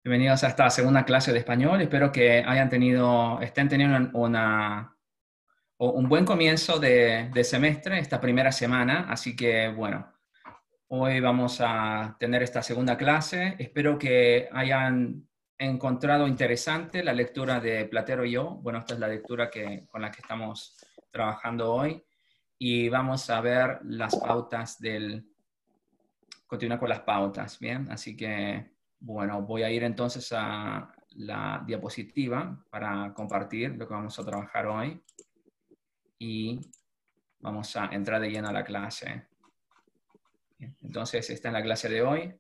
Bienvenidos a esta segunda clase de español. Espero que estén teniendo un buen comienzo de semestre, esta primera semana. Así que, bueno, hoy vamos a tener esta segunda clase. Espero que hayan encontrado interesante la lectura de Platero y yo. Bueno, esta es la lectura con la que estamos trabajando hoy. Y vamos a ver las pautas continuar con las pautas, ¿bien? Así que, bueno, voy a ir entonces a la diapositiva para compartir lo que vamos a trabajar hoy y vamos a entrar de lleno a la clase. Bien, entonces, esta es la clase de hoy.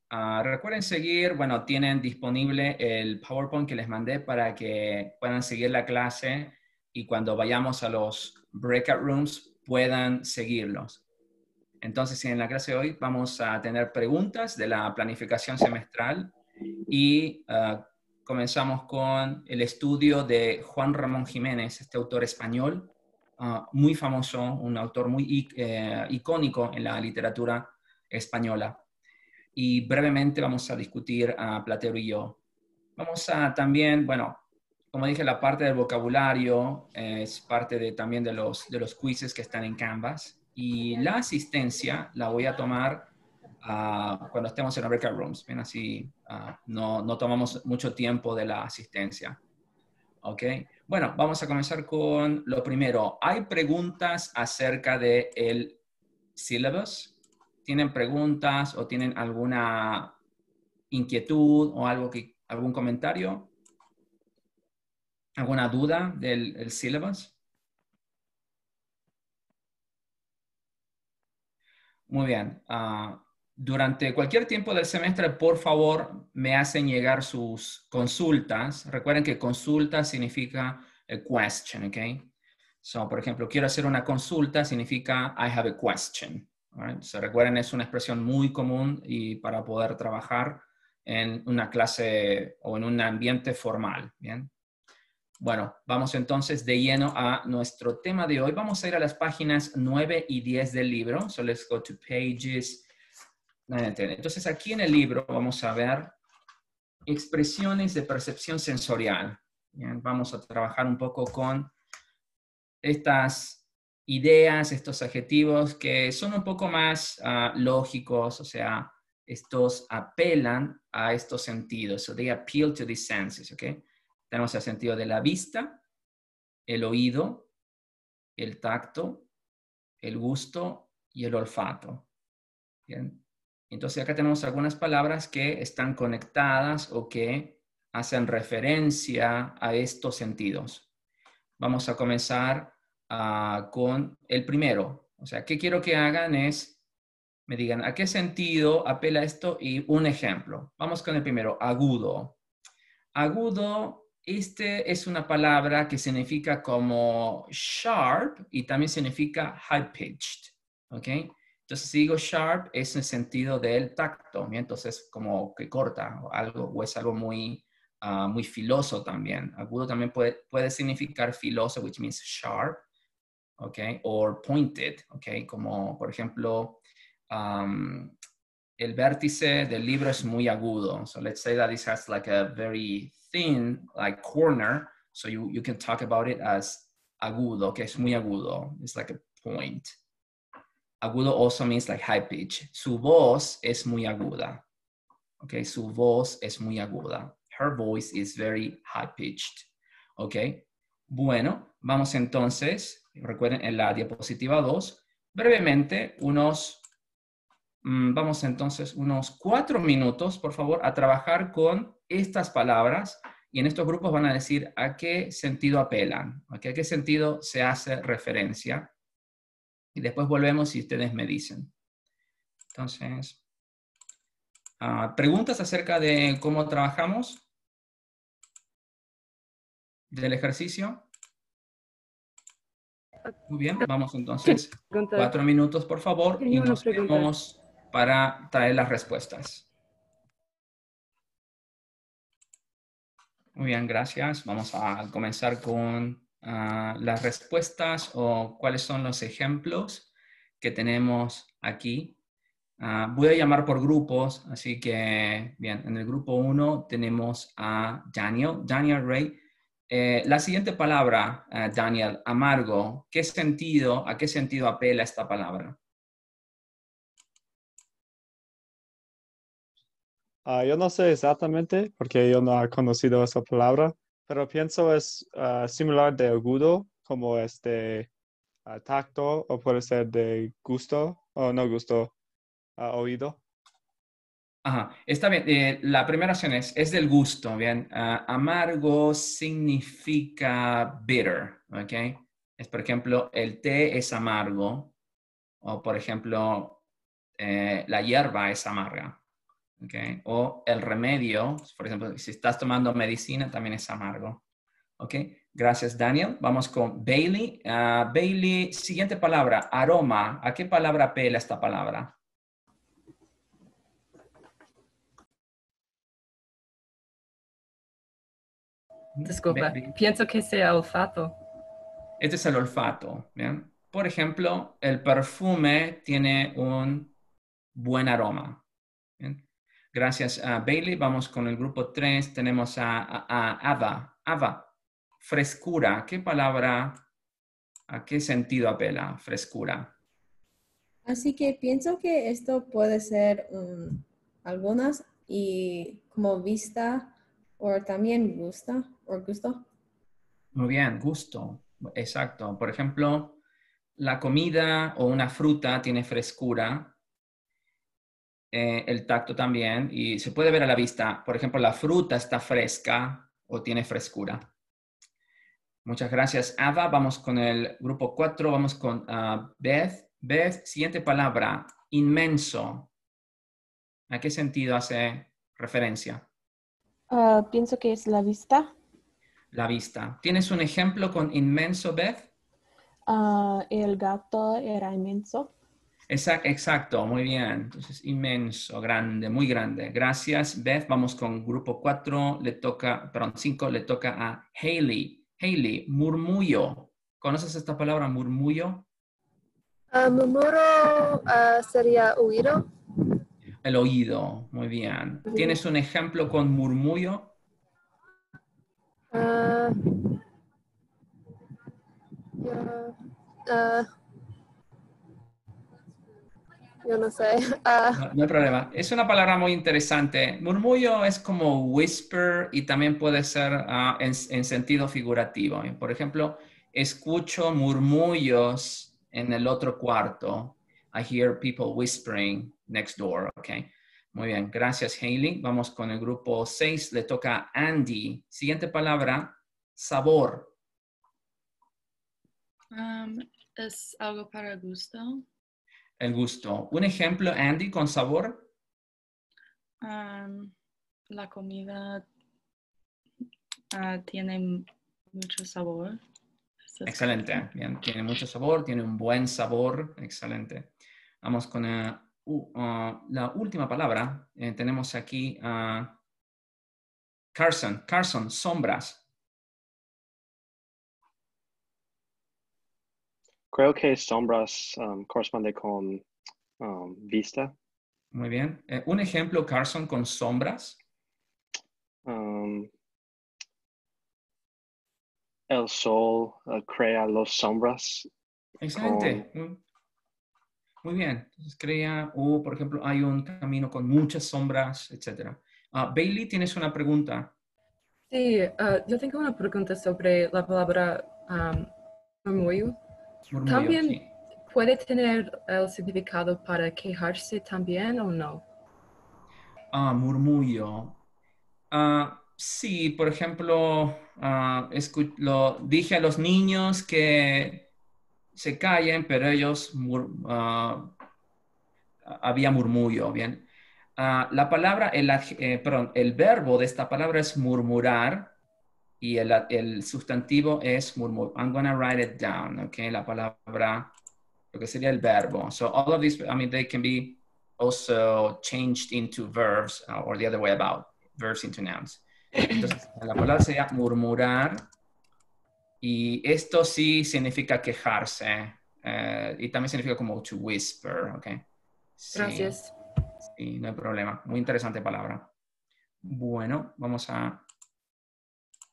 Recuerden seguir, bueno, tienen disponible el PowerPoint que les mandé para que puedan seguir la clase y cuando vayamos a los breakout rooms puedan seguirlos. Entonces, en la clase de hoy vamos a tener preguntas de la planificación semestral y comenzamos con el estudio de Juan Ramón Jiménez, este autor español, muy famoso, un autor muy icónico en la literatura española. Y brevemente vamos a discutir a Platero y yo. Vamos a también, bueno, como dije, la parte del vocabulario es parte también de los quizzes que están en Canvas. Y la asistencia la voy a tomar cuando estemos en los breakout rooms. Bien, así no tomamos mucho tiempo de la asistencia. ¿Ok? Bueno, vamos a comenzar con lo primero. ¿Hay preguntas acerca del syllabus? ¿Tienen preguntas o tienen alguna inquietud o algún comentario? ¿Alguna duda del syllabus? Muy bien. Durante cualquier tiempo del semestre, por favor, me hacen llegar sus consultas. Recuerden que consulta significa a question, ¿ok? So, por ejemplo, quiero hacer una consulta significa I have a question. Right? So, recuerden, es una expresión muy común y para poder trabajar en una clase o en un ambiente formal, ¿bien? Bueno, vamos entonces de lleno a nuestro tema de hoy. Vamos a ir a las páginas 9 y 10 del libro. So let's go to pages 9 and 10. Entonces aquí en el libro vamos a ver expresiones de percepción sensorial. Bien, vamos a trabajar un poco con estas ideas, estos adjetivos que son un poco más lógicos, o sea, estos apelan a estos sentidos. So they appeal to these senses, ¿ok? Tenemos el sentido de la vista, el oído, el tacto, el gusto y el olfato. Bien. Entonces acá tenemos algunas palabras que están conectadas o que hacen referencia a estos sentidos. Vamos a comenzar con el primero. O sea, ¿qué quiero que hagan es, me digan, ¿a qué sentido apela esto? Y un ejemplo. Vamos con el primero, agudo. Agudo, este es una palabra que significa como sharp y también significa high-pitched, ¿ok? Entonces, si digo sharp, es en el sentido del tacto, ¿bien? Entonces, como que corta o algo, o es algo muy filoso también. Agudo también puede significar filoso, which means sharp, ¿ok? Or pointed, ¿ok? Como, por ejemplo, el vértice del libro es muy agudo. So let's say that this has like a very thin like corner. So you can talk about it as agudo, que es muy agudo. It's like a point. Agudo also means like high pitch. Su voz es muy aguda. Okay, su voz es muy aguda. Her voice is very high pitched. Okay. Bueno, vamos entonces, recuerden en la diapositiva 2, brevemente vamos entonces unos 4 minutos, por favor, a trabajar con estas palabras y en estos grupos van a decir a qué sentido apelan, a qué sentido se hace referencia. Y después volvemos y ustedes me dicen. Entonces, ¿preguntas acerca de cómo trabajamos? ¿Del ejercicio? Muy bien, vamos entonces 4 minutos, por favor, y Tenía una nos pregunta. vemos para traer las respuestas. Muy bien, gracias. Vamos a comenzar con las respuestas o cuáles son los ejemplos que tenemos aquí. Voy a llamar por grupos, así que, bien, en el grupo 1 tenemos a Daniel. Daniel Ray. La siguiente palabra, Daniel, amargo, ¿a qué sentido apela esta palabra? Yo no sé exactamente porque yo no he conocido esa palabra, pero pienso es similar de agudo, como tacto, o puede ser de gusto, o no gusto, oído. Ajá, está bien. La primera opción es del gusto, ¿bien? Amargo significa bitter, ¿ok? Es, por ejemplo, el té es amargo, o, por ejemplo, la hierba es amarga, ¿ok? O el remedio, por ejemplo, si estás tomando medicina, también es amargo, ¿ok? Gracias, Daniel. Vamos con Bailey. Bailey, siguiente palabra, aroma. ¿A qué palabra apela esta palabra? Disculpa, pienso que sea olfato. Este es el olfato, ¿bien? Por ejemplo, el perfume tiene un buen aroma, ¿bien? Gracias a Bailey. Vamos con el grupo 3. Tenemos a Ava. Ava, frescura. ¿A qué sentido apela? Frescura. Así que pienso que esto puede ser algunas y como vista o también gusto. Muy bien, gusto. Exacto. Por ejemplo, la comida o una fruta tiene frescura. El tacto también, y se puede ver a la vista. Por ejemplo, la fruta está fresca o tiene frescura. Muchas gracias, Ava. Vamos con el grupo 4. Vamos con Beth. Beth, siguiente palabra, inmenso. ¿A qué sentido hace referencia? Pienso que es la vista. La vista. ¿Tienes un ejemplo con inmenso, Beth? El gato era inmenso. Exacto, muy bien. Entonces, inmenso, grande, muy grande. Gracias, Beth. Vamos con grupo 4. 5, le toca a Hailey. Hailey, murmullo. ¿Conoces esta palabra, murmullo? Murmuro sería oído. El oído, muy bien. ¿Tienes un ejemplo con murmullo? Ah, yo no sé. No hay problema. Es una palabra muy interesante. Murmullo es como whisper y también puede ser en sentido figurativo. Por ejemplo, escucho murmullos en el otro cuarto. I hear people whispering next door. Okay. Muy bien. Gracias, Hailey. Vamos con el grupo 6. Le toca a Andy. Siguiente palabra, sabor. Es algo para gusto. El gusto. Un ejemplo, Andy, con sabor. La comida tiene mucho sabor. Excelente. Bien, tiene mucho sabor, tiene un buen sabor. Excelente. Vamos con la última palabra. Tenemos aquí a Carson. Carson, sombras. Creo que sombras corresponde con vista. Muy bien. Un ejemplo, Carson, con sombras. El sol crea las sombras. Excelente. Muy bien. Entonces crea, por ejemplo, hay un camino con muchas sombras, etc. Bailey, ¿tienes una pregunta? Sí, yo tengo una pregunta sobre la palabra murmullo. Murmullo, ¿También sí. puede tener el significado para quejarse también o no? Murmullo. Sí, por ejemplo, lo dije a los niños que se callen, pero ellos había murmullo, ¿bien? La palabra, perdón, el verbo de esta palabra es murmurar y el sustantivo es murmur. I'm gonna write it down, ¿ok? La palabra, lo que sería el verbo. So all of these, I mean, they can be also changed into verbs or the other way about, verbs into nouns. Entonces, la palabra sería murmurar y esto sí significa quejarse y también significa como to whisper, ¿ok? Sí, Gracias. sí, no hay problema. Muy interesante palabra. Bueno, vamos a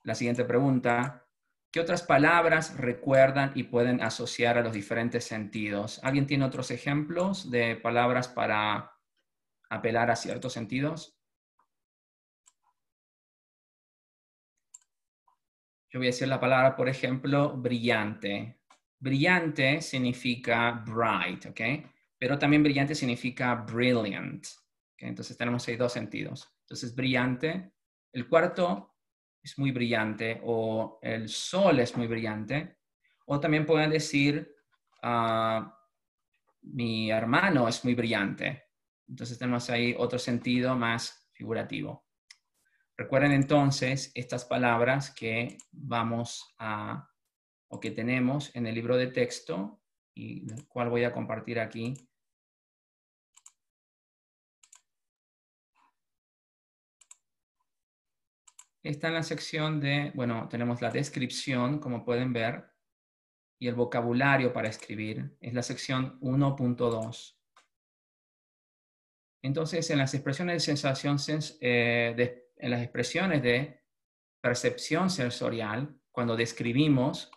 la siguiente pregunta. ¿Qué otras palabras recuerdan y pueden asociar a los diferentes sentidos? ¿Alguien tiene otros ejemplos de palabras para apelar a ciertos sentidos? Yo voy a decir la palabra, por ejemplo, brillante. Brillante significa bright, ¿ok? Pero también brillante significa brilliant. ¿Okay? Entonces tenemos ahí dos sentidos. Entonces brillante. El cuarto es muy brillante, o el sol es muy brillante. O también pueden decir, mi hermano es muy brillante. Entonces tenemos ahí otro sentido más figurativo. Recuerden entonces estas palabras que vamos a, o que tenemos en el libro de texto, y el cual voy a compartir aquí. Está en la sección de, bueno, tenemos la descripción, como pueden ver, y el vocabulario para escribir. Es la sección 1.2. Entonces, en las expresiones de sensación, en las expresiones de percepción sensorial, cuando describimos,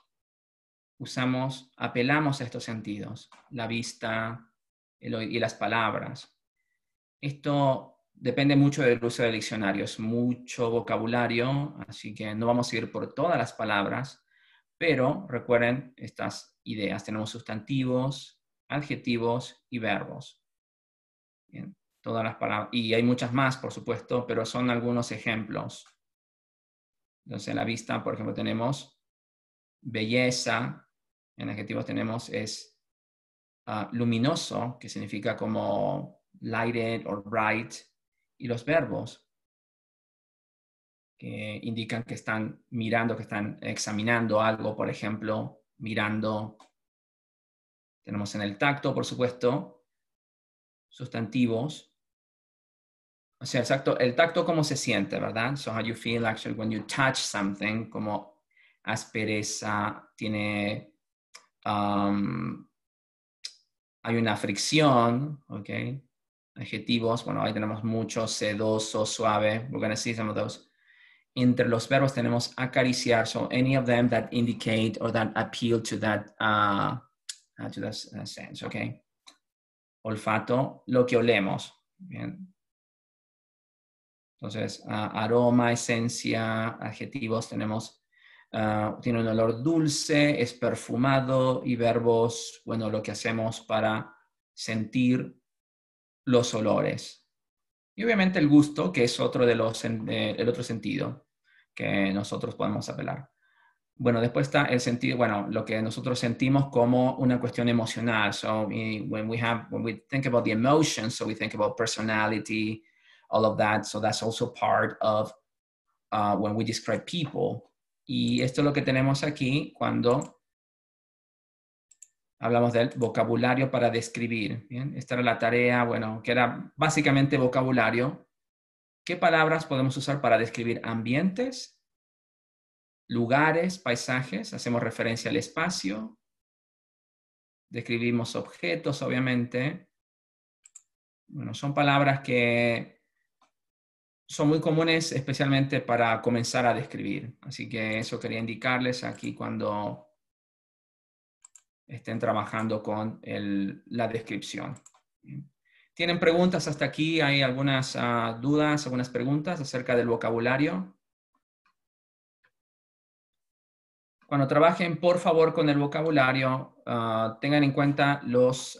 apelamos a estos sentidos, la vista y las palabras. Esto depende mucho del uso del diccionario, es mucho vocabulario, así que no vamos a ir por todas las palabras, pero recuerden estas ideas. Tenemos sustantivos, adjetivos y verbos. Bien, todas las palabras, y hay muchas más, por supuesto, pero son algunos ejemplos. Entonces, en la vista, por ejemplo, tenemos belleza. En adjetivos tenemos luminoso, que significa como lighted or bright, y los verbos que indican que están mirando, que están examinando algo, por ejemplo, mirando. Tenemos en el tacto, por supuesto, sustantivos. O sea, exacto, el tacto cómo se siente, ¿verdad? So how you feel actually when you touch something, como aspereza, tiene... hay una fricción, ¿ok? Adjetivos, bueno, ahí tenemos mucho, sedoso, suave. We're going to see some of those. Entre los verbos tenemos acariciar, so any of them that indicate or that appeal to that sense, ¿ok? Olfato, lo que olemos. Bien. Entonces, aroma, esencia, adjetivos tenemos... tiene un olor dulce, es perfumado, y verbos, bueno, lo que hacemos para sentir los olores. Y obviamente el gusto, que es otro el otro sentido que nosotros podemos apelar. Bueno, después está el sentido, bueno, lo que nosotros sentimos como una cuestión emocional. So when we think about the emotions, so we think about personality, all of that. So that's also part of when we describe people. Y esto es lo que tenemos aquí cuando hablamos del vocabulario para describir. ¿Bien? Esta era la tarea, bueno, que era básicamente vocabulario. ¿Qué palabras podemos usar para describir ambientes, lugares, paisajes? Hacemos referencia al espacio. Describimos objetos, obviamente. Bueno, son palabras que son muy comunes, especialmente para comenzar a describir. Así que eso quería indicarles aquí cuando estén trabajando con la descripción. ¿Tienen preguntas hasta aquí? ¿Hay algunas dudas, algunas preguntas acerca del vocabulario? Cuando trabajen, por favor, con el vocabulario, tengan en cuenta los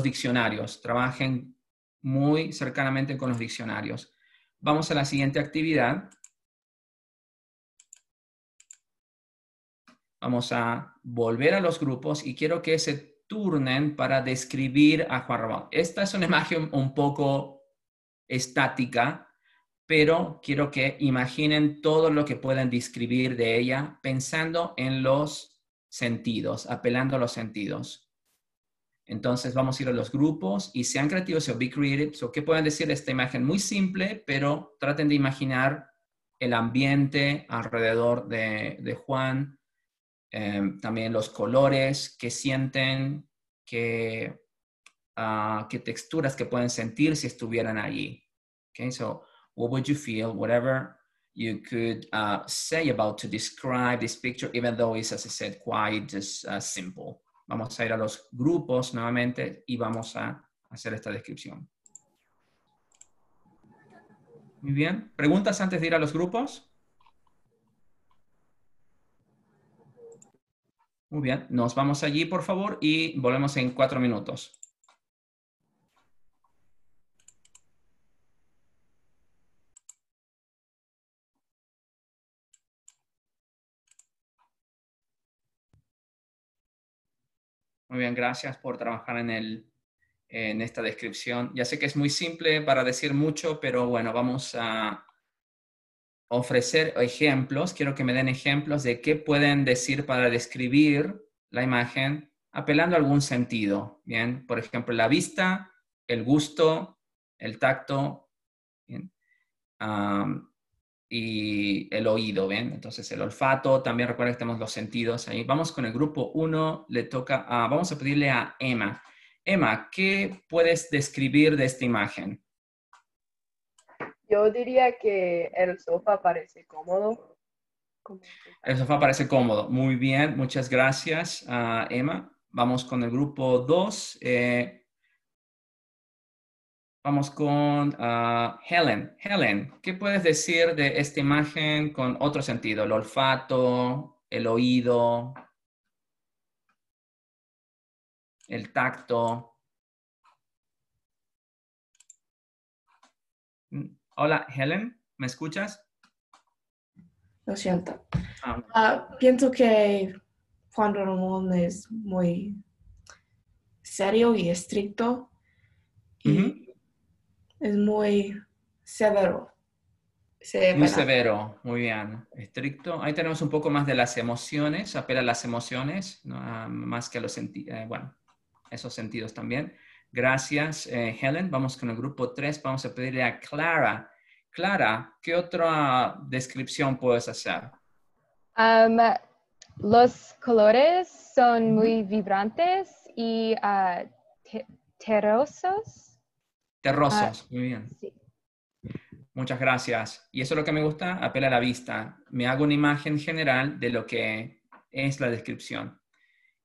diccionarios. Trabajen muy cercanamente con los diccionarios. Vamos a la siguiente actividad. Vamos a volver a los grupos y quiero que se turnen para describir a Juan Ramón. Esta es una imagen un poco estática, pero quiero que imaginen todo lo que pueden describir de ella pensando en los sentidos, apelando a los sentidos. Entonces vamos a ir a los grupos y sean creativos o be creative. So, ¿qué pueden decir de esta imagen? Muy simple, pero traten de imaginar el ambiente alrededor de Juan, también los colores que sienten, que qué texturas que pueden sentir si estuvieran allí. Okay, so what would you feel, whatever you could say about to describe this picture, even though it's, as I said, quite just simple. Vamos a ir a los grupos nuevamente y vamos a hacer esta descripción. Muy bien. ¿Preguntas antes de ir a los grupos? Muy bien. Nos vamos allí, por favor, y volvemos en 4 minutos. Muy bien, gracias por trabajar en esta descripción. Ya sé que es muy simple para decir mucho, pero bueno, vamos a ofrecer ejemplos. Quiero que me den ejemplos de qué pueden decir para describir la imagen, apelando a algún sentido. Bien, por ejemplo, la vista, el gusto, el tacto, bien, y el oído, ¿bien? Entonces el olfato, también recuerden que tenemos los sentidos ahí. Vamos con el grupo 1, le toca vamos a pedirle a Emma. Emma, ¿qué puedes describir de esta imagen? Yo diría que el sofá parece cómodo. El sofá parece cómodo. Muy bien, muchas gracias, Emma. Vamos con el grupo 2. Vamos con Helen. Helen, ¿qué puedes decir de esta imagen con otro sentido? El olfato, el oído, el tacto. Hola, Helen, ¿me escuchas? Lo siento. Pienso que cuando Ramón es muy serio y estricto y es muy severo. Muy severo, muy bien. Estricto. Ahí tenemos un poco más de las emociones, apela a las emociones, ¿no? Más que a los sentidos, bueno, esos sentidos también. Gracias, Helen. Vamos con el grupo 3. Vamos a pedirle a Clara. Clara, ¿qué otra descripción puedes hacer? Los colores son muy vibrantes y terrosos. Terrosos, muy bien. Sí. Muchas gracias. Y eso es lo que me gusta, apela a la vista. Me hago una imagen general de lo que es la descripción.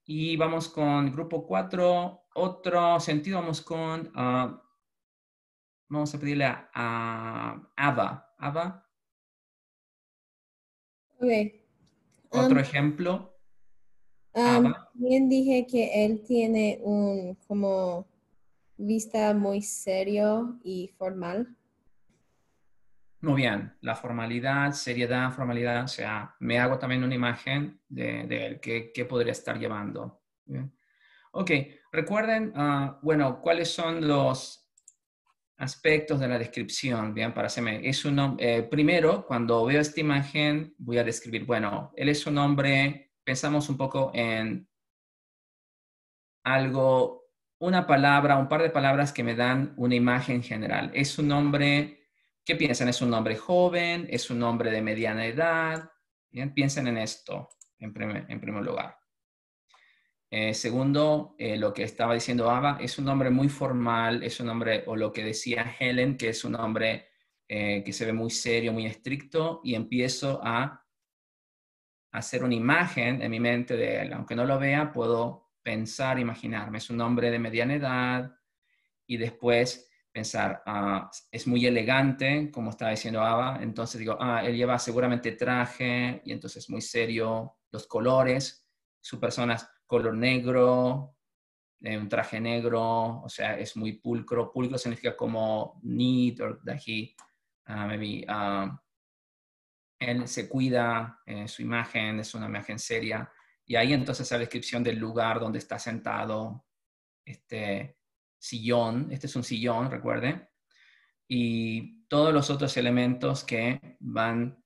Y vamos con grupo 4. Otro sentido, vamos con... vamos a pedirle a Ava. Ava. Okay. Otro ejemplo. Ava. Bien dije que él tiene un como vista muy serio y formal. Muy bien, la formalidad, seriedad, formalidad, o sea, me hago también una imagen de él, ¿qué podría estar llevando? Bien. Ok, recuerden, bueno, ¿cuáles son los aspectos de la descripción? Bien, para hacerme, primero, cuando veo esta imagen, voy a describir, bueno, él es un hombre, pensamos un poco en algo, una palabra, un par de palabras que me dan una imagen general. Es un hombre... ¿Qué piensan? ¿Es un hombre joven? ¿Es un hombre de mediana edad? Bien, piensen en esto en primer lugar. Segundo, lo que estaba diciendo Ava, es un hombre muy formal, es un hombre, o lo que decía Helen, que es un hombre que se ve muy serio, muy estricto, y empiezo a hacer una imagen en mi mente de él. Aunque no lo vea, puedo pensar, imaginarme. Es un hombre de mediana edad, y después pensar, es muy elegante, como estaba diciendo Ava, entonces digo, él lleva seguramente traje, y entonces muy serio, los colores, su persona es color negro, un traje negro, o sea, es muy pulcro. Pulcro significa como neat, or that he, maybe, él se cuida, su imagen es una imagen seria, y ahí entonces la descripción del lugar donde está sentado, sillón, este es un sillón, recuerden, y todos los otros elementos que van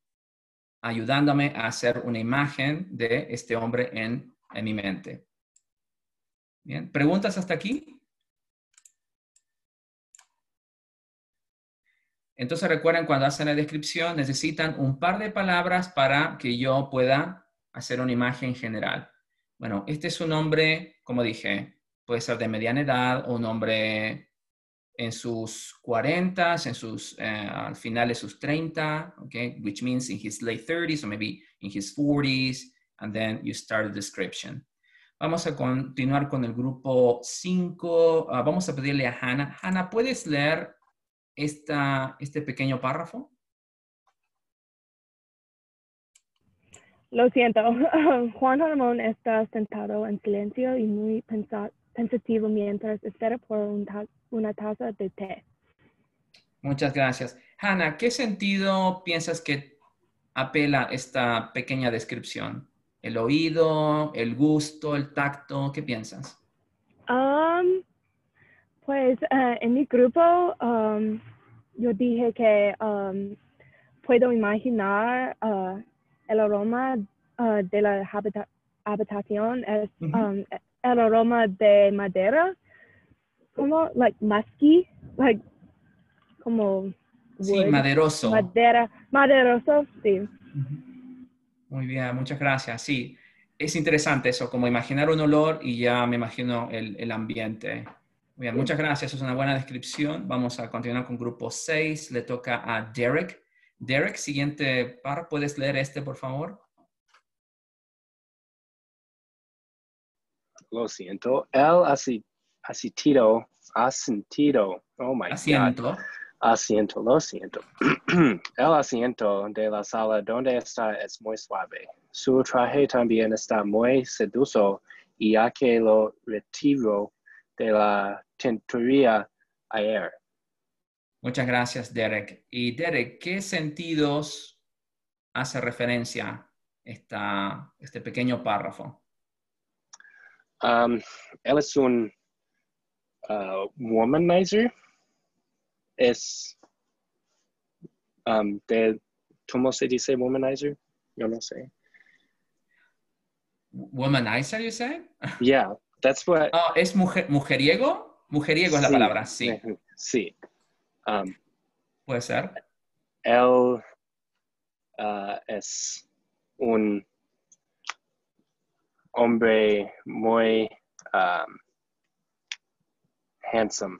ayudándome a hacer una imagen de este hombre en mi mente. Bien, ¿preguntas hasta aquí? Entonces recuerden, cuando hacen la descripción necesitan un par de palabras para que yo pueda hacer una imagen general. Bueno, este es un hombre, como dije, puede ser de mediana edad o un hombre en sus 40s, al final de sus 30, okay, which means in his late 30s or maybe in his 40s, and then you start the description. Vamos a continuar con el grupo 5. Vamos a pedirle a Hannah. Hannah, ¿puedes leer este pequeño párrafo? Lo siento. Juan Ramón está sentado en silencio y muy pensativo mientras espera por una taza de té. Muchas gracias. Hannah, ¿qué sentido piensas que apela esta pequeña descripción? ¿El oído, el gusto, el tacto? ¿Qué piensas? Pues en mi grupo yo dije que puedo imaginar el aroma de la habitación es el aroma de madera, como like musky, like como sí, wood, maderoso. Maderoso, sí. Muy bien, muchas gracias. Sí, es interesante eso, como imaginar un olor y ya me imagino el ambiente. Muy bien, muchas gracias, es una buena descripción. Vamos a continuar con grupo 6. Le toca a Derek. Derek, siguiente par, ¿puedes leer este, por favor? Lo siento. El asentido. Oh my Asiento. God. Asiento, lo siento. El asiento de la sala donde está es muy suave. Su traje también está muy sedoso y ya que lo retiro de la tintorería ayer. Muchas gracias, Derek. Y Derek, ¿qué sentidos hace referencia este pequeño párrafo? Él es un womanizer. Es ¿cómo se dice womanizer? Yo no sé. Womanizer, you say? Yeah, that's what. Oh, ¿es mujeriego? Mujeriego es la palabra, sí. Sí. Puede ser. Él es un hombre muy handsome.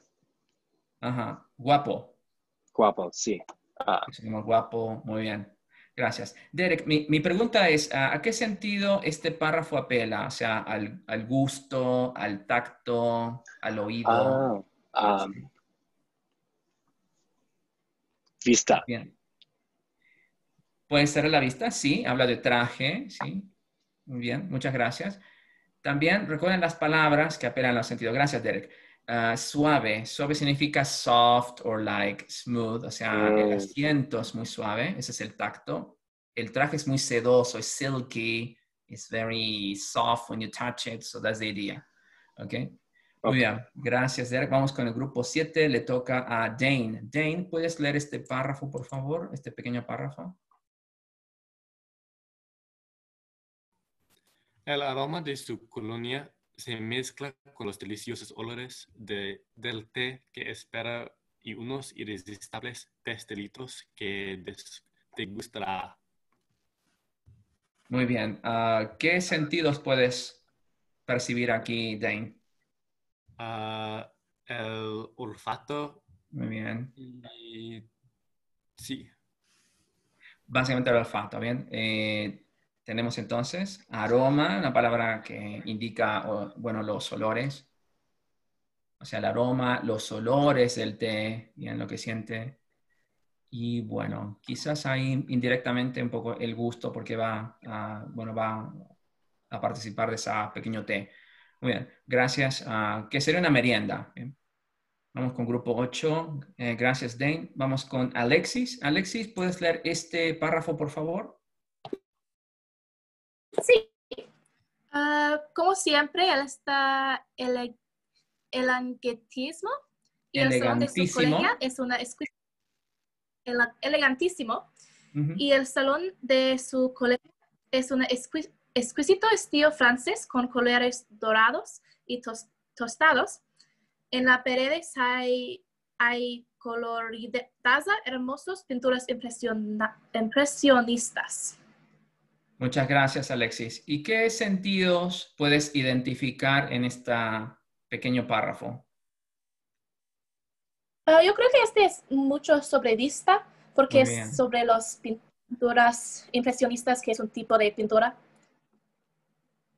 Ajá, guapo. Guapo, sí. Seguimos guapo, muy bien. Gracias. Derek, mi pregunta es, ¿a qué sentido este párrafo apela? O sea, al gusto, al tacto, al oído. Vista. Bien. ¿Puede ser la vista? Sí, habla de traje, sí. Muy bien, muchas gracias. También recuerden las palabras que apelan al sentido. Gracias, Derek. Suave. Suave significa soft or like smooth. O sea, el asiento es muy suave. Ese es el tacto. El traje es muy sedoso, es silky. It's very soft when you touch it. So that's the idea. Okay. Muy bien. Gracias, Derek. Vamos con el grupo 7. Le toca a Dane. Dane, ¿puedes leer este párrafo, por favor? Este pequeño párrafo. El aroma de su colonia se mezcla con los deliciosos olores del té que espera y unos irresistibles pastelitos que degustará. Muy bien. ¿Qué sentidos puedes percibir aquí, Dane? El olfato. Muy bien. Y sí. Básicamente el olfato, ¿bien? Tenemos entonces aroma, una palabra que indica, bueno, los olores. O sea, el aroma, los olores del té, bien, lo que siente. Y bueno, quizás ahí indirectamente un poco el gusto porque va a participar de ese pequeño té. Muy bien, gracias. ¿Qué sería una merienda? ¿Bien? Vamos con grupo 8. Gracias, Dane. Vamos con Alexis. Alexis, ¿puedes leer este párrafo, por favor? Sí. Como siempre, él está elegantísimo. Y el salón de su colegio es elegantísimo. Y el salón de su colegio es un exquisito estilo francés con colores dorados y tostados. En las paredes hay coloridas hermosas pinturas impresionistas. Muchas gracias, Alexis. ¿Y qué sentidos puedes identificar en esta pequeño párrafo? Yo creo que este es mucho sobre vista, porque Muy bien. es sobre las pinturas impresionistas, que es un tipo de pintura.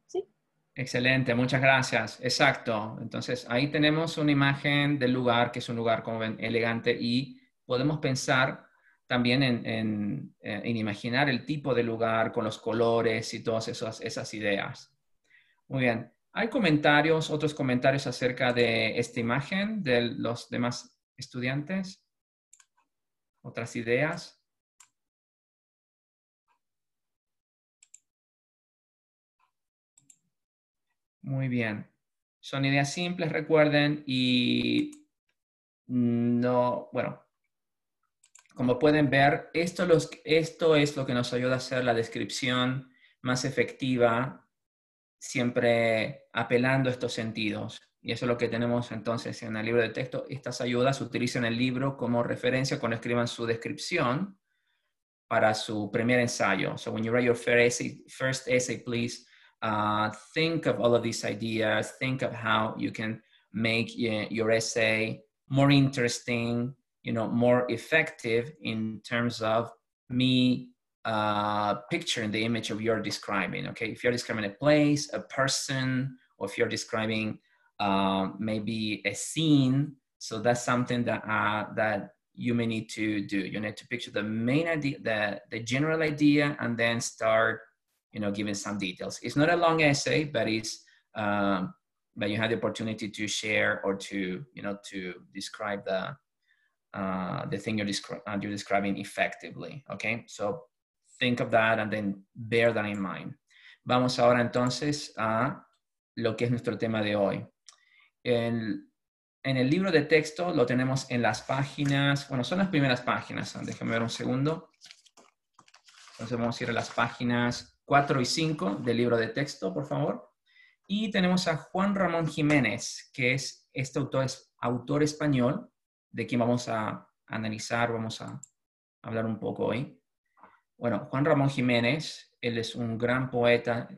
¿Sí? Excelente, muchas gracias. Exacto. Entonces, ahí tenemos una imagen del lugar, que es un lugar, como ven, elegante, y podemos pensar también en imaginar el tipo de lugar con los colores y todas esas ideas. Muy bien. ¿Hay comentarios, otros comentarios acerca de esta imagen de los demás estudiantes? ¿Otras ideas? Muy bien. Son ideas simples, recuerden, y no, bueno, como pueden ver, esto es lo que nos ayuda a hacer la descripción más efectiva, siempre apelando a estos sentidos. Y eso es lo que tenemos entonces en el libro de texto. Estas ayudas utilizan el libro como referencia cuando escriban su descripción para su primer ensayo. So when you write your first essay, please think of all of these ideas. Think of how you can make your essay more interesting, more effective in terms of me picturing the image of you're describing, okay? If you're describing a place, a person, or if you're describing maybe a scene, so that's something that you may need to do. You need to picture the main idea, the general idea, and then start, giving some details. It's not a long essay, but it's, but you have the opportunity to share or to describe the thing you're describing effectively, okay? So think of that and then bear that in mind. Vamos ahora entonces a lo que es nuestro tema de hoy. En el libro de texto lo tenemos en las páginas, bueno, son las primeras páginas, déjenme ver un segundo. Entonces vamos a ir a las páginas 4 y 5 del libro de texto, por favor. Y tenemos a Juan Ramón Jiménez, que es este autor español, de quien vamos a analizar, vamos a hablar un poco hoy. Bueno, Juan Ramón Jiménez, él es un gran poeta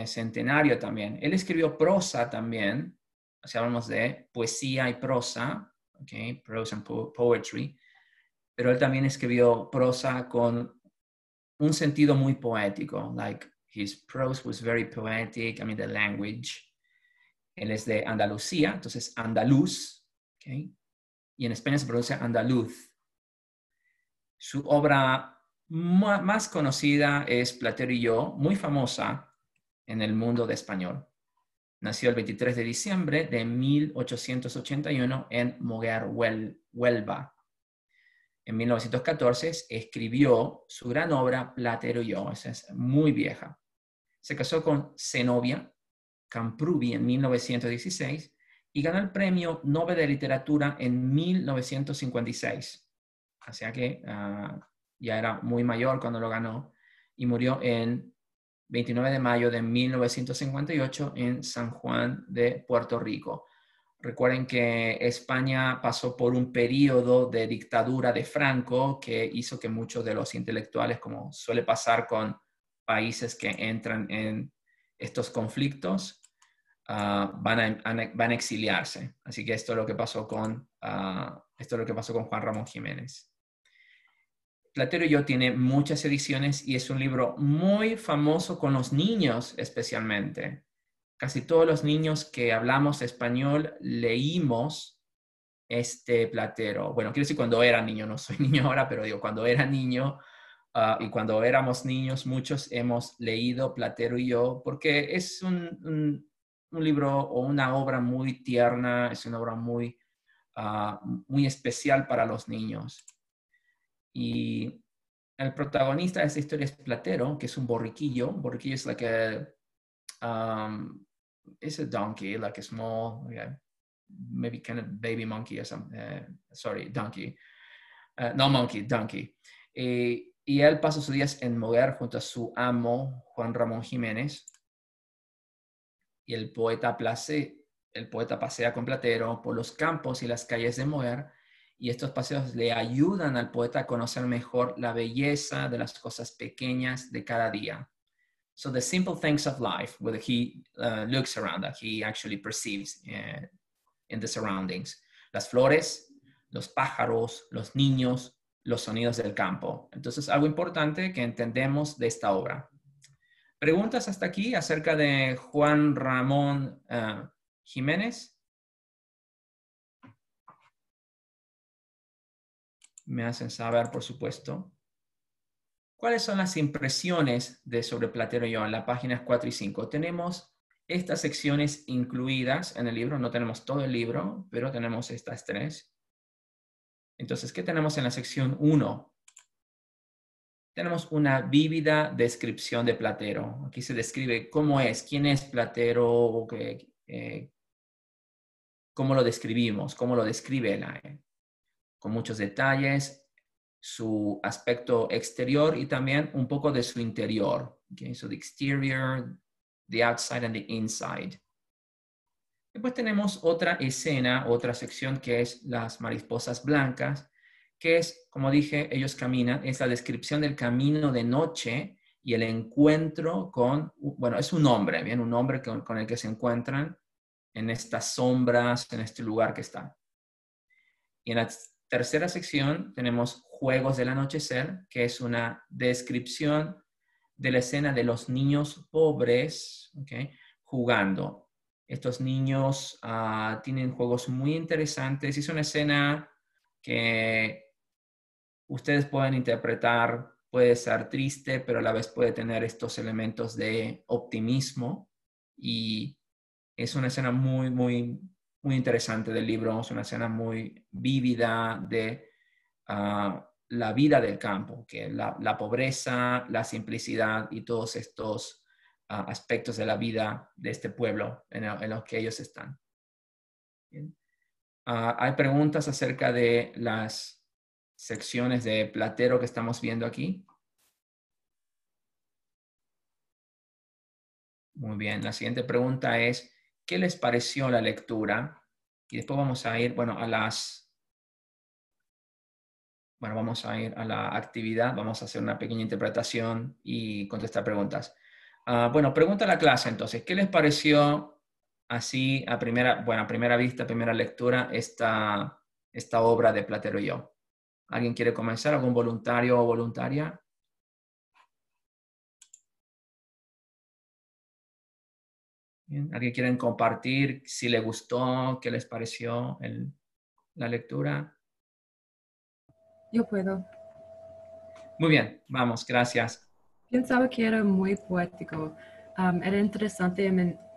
centenario también. Él escribió prosa también, o sea, hablamos de poesía y prosa, okay, prose and poetry, pero él también escribió prosa con un sentido muy poético, like his prose was very poetic, I mean the language. Él es de Andalucía, entonces andaluz, okay, y en España se pronuncia andaluz. Su obra más conocida es Platero y yo, muy famosa en el mundo de español. Nació el 23 de diciembre de 1881 en Moguer, Huelva. En 1914 escribió su gran obra Platero y yo, esa es muy vieja. Se casó con Zenobia Camprubi en 1916 y ganó el Premio Nobel de Literatura en 1956. O sea que ya era muy mayor cuando lo ganó y murió en 29 de mayo de 1958 en San Juan de Puerto Rico. Recuerden que España pasó por un periodo de dictadura de Franco que hizo que muchos de los intelectuales, como suele pasar con países que entran en estos conflictos, van a exiliarse. Así que esto es lo que pasó con Juan Ramón Jiménez. Platero y yo tiene muchas ediciones y es un libro muy famoso con los niños especialmente. Casi todos los niños que hablamos español leímos este Platero. Bueno, quiero decir cuando era niño, no soy niño ahora, pero digo cuando era niño y cuando éramos niños, muchos hemos leído Platero y yo porque es un libro o una obra muy tierna, es una obra muy especial para los niños. Y el protagonista de esta historia es Platero, que es un borriquillo. Un borriquillo es like it's a donkey, like a small, maybe kind of baby monkey or something. Sorry, donkey. No monkey, donkey. Y él pasa sus días en Moguer junto a su amo, Juan Ramón Jiménez. Y el poeta pasea con Platero por los campos y las calles de Moguer. Y estos paseos le ayudan al poeta a conocer mejor la belleza de las cosas pequeñas de cada día. So the simple things of life, whether he looks around, that he actually perceives in the surroundings. Las flores, los pájaros, los niños, los sonidos del campo. Entonces, algo importante que entendemos de esta obra. ¿Preguntas hasta aquí acerca de Juan Ramón Jiménez? Me hacen saber, por supuesto. ¿Cuáles son las impresiones sobre Platero y yo? En las páginas 4 y 5 tenemos estas secciones incluidas en el libro. No tenemos todo el libro, pero tenemos estas 3. Entonces, ¿qué tenemos en la sección 1? Tenemos una vívida descripción de Platero. Aquí se describe cómo es, quién es Platero, cómo lo describimos, cómo lo describe él, con muchos detalles, su aspecto exterior y también un poco de su interior. Okay? So the exterior, the outside and the inside. Después tenemos otra escena, otra sección que es las mariposas blancas, que es, como dije, ellos caminan, es la descripción del camino de noche y el encuentro con, bueno, es un hombre, ¿bien? Un hombre con el que se encuentran en estas sombras, en este lugar que están. Y en la tercera sección tenemos Juegos del Anochecer, que es una descripción de la escena de los niños pobres, ¿okay? Jugando. Estos niños tienen juegos muy interesantes. Es una escena que ustedes pueden interpretar, puede ser triste, pero a la vez puede tener estos elementos de optimismo. Y es una escena muy, muy, muy interesante del libro. Es una escena muy vívida de la vida del campo, que la pobreza, la simplicidad y todos estos aspectos de la vida de este pueblo en los que ellos están. Bien. Hay preguntas acerca de las secciones de Platero que estamos viendo aquí. Muy bien, la siguiente pregunta es, ¿qué les pareció la lectura? Y después vamos a ir, vamos a ir a la actividad, vamos a hacer una pequeña interpretación y contestar preguntas. Pregunta a la clase entonces, ¿qué les pareció así a primera vista, primera lectura, esta obra de Platero y yo? ¿Alguien quiere comenzar? ¿Algún voluntario o voluntaria? Bien. ¿Alguien quiere compartir si le gustó, qué les pareció la lectura? Yo puedo. Muy bien, vamos, gracias. Pensaba que era muy poético. Era interesante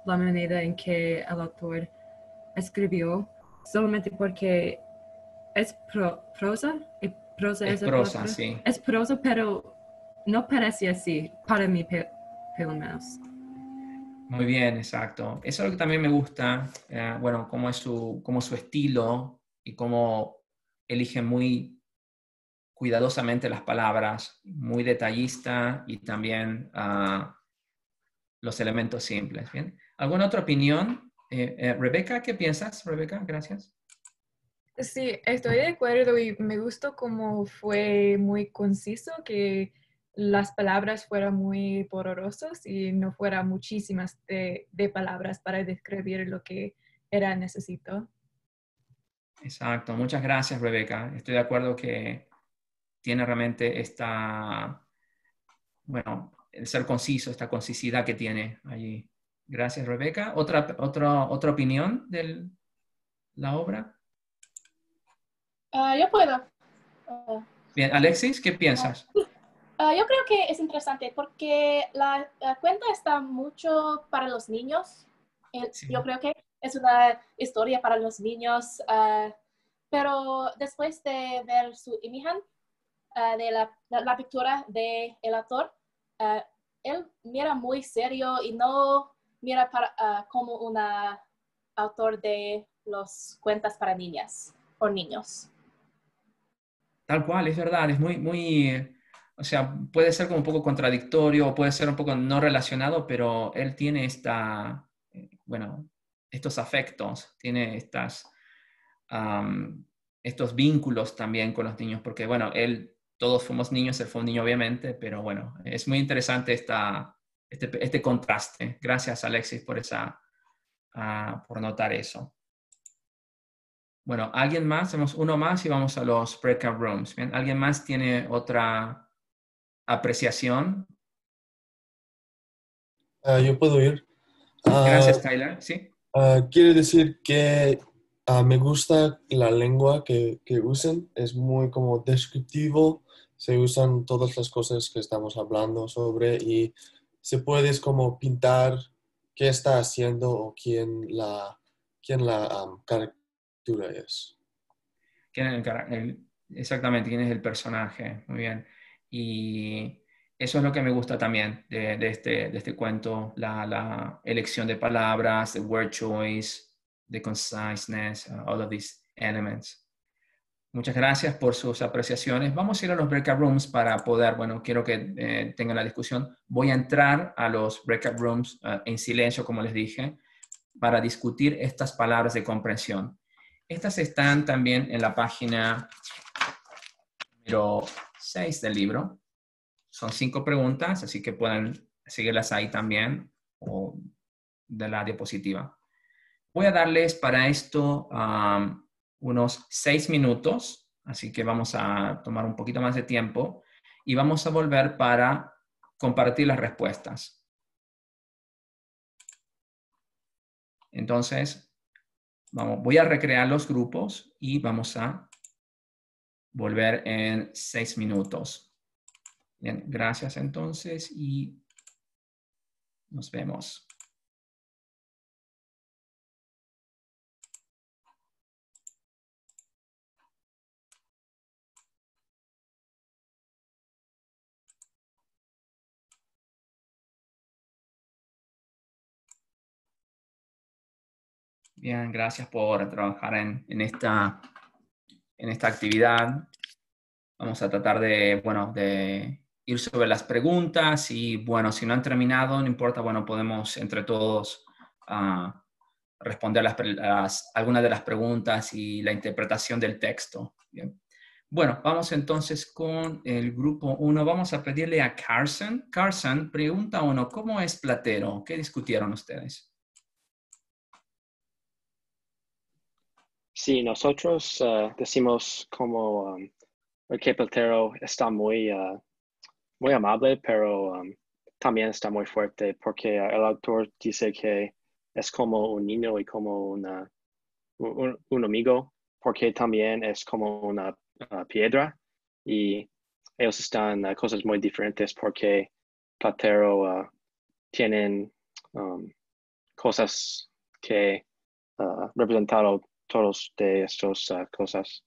la manera en que el autor escribió, solamente porque es prosa. Es prosa, sí. Es prosa, pero no parece así, para mí, pelo menos. Muy bien, exacto. Eso es lo que también me gusta, cómo es su estilo y cómo elige muy cuidadosamente las palabras, muy detallista y también los elementos simples. ¿Bien? ¿Alguna otra opinión? Rebeca, ¿qué piensas? Rebeca, gracias. Sí, estoy de acuerdo y me gustó cómo fue muy conciso, que las palabras fueran muy poderosas y no fueran muchísimas de palabras para describir lo que era necesito. Exacto, muchas gracias, Rebeca. Estoy de acuerdo que tiene realmente el ser conciso, esta concisidad que tiene allí. Gracias, Rebeca. ¿Otra opinión de la obra? Yo puedo. Bien, Alexis, ¿qué piensas? Yo creo que es interesante porque la cuenta está mucho para los niños. Sí. Yo creo que es una historia para los niños, pero después de ver su imagen de la pintura del autor, él mira muy serio y no mira como un autor de los cuentas para niñas o niños. Tal cual, es verdad, es muy, o sea, puede ser como un poco contradictorio, puede ser un poco no relacionado, pero él tiene estos afectos, tiene estos vínculos también con los niños, porque todos fuimos niños, él fue un niño obviamente, pero es muy interesante este contraste. Gracias, Alexis, por notar eso. Bueno, ¿alguien más? Hacemos uno más y vamos a los breakout rooms. ¿Bien? ¿Alguien más tiene otra apreciación? Yo puedo ir. Gracias, Tyler. Sí. Quiere decir que me gusta la lengua que usan. Es muy como descriptivo. Se usan todas las cosas que estamos hablando sobre y se puede como pintar qué está haciendo o quién la caricatura es. Exactamente, quién es el personaje. Muy bien. Y eso es lo que me gusta también de este cuento, la elección de palabras, the word choice, the conciseness, all of these elements. Muchas gracias por sus apreciaciones. Vamos a ir a los breakout rooms para poder, bueno, quiero que tengan la discusión. Voy a entrar a los breakout rooms en silencio, como les dije, para discutir estas palabras de comprensión. Estas están también en la página número 6 del libro. Son 5 preguntas, así que pueden seguirlas ahí también o de la diapositiva. Voy a darles para esto unos 6 minutos, así que vamos a tomar un poquito más de tiempo y vamos a volver para compartir las respuestas. Entonces, voy a recrear los grupos y vamos a volver en 6 minutos. Bien, gracias entonces y nos vemos. Bien, gracias por trabajar en esta actividad. Vamos a tratar de ir sobre las preguntas y, bueno, si no han terminado, no importa, bueno, podemos entre todos responder algunas de las preguntas y la interpretación del texto. Bien. Bueno, vamos entonces con el grupo 1. Vamos a pedirle a Carson. Carson, pregunta 1, ¿cómo es Platero? ¿Qué discutieron ustedes? Sí, nosotros decimos como que Platero está muy amable, pero también está muy fuerte porque el autor dice que es como un niño y como un amigo, porque también es como una piedra y ellos están cosas muy diferentes porque Platero tienen cosas que representaron todos de estas cosas.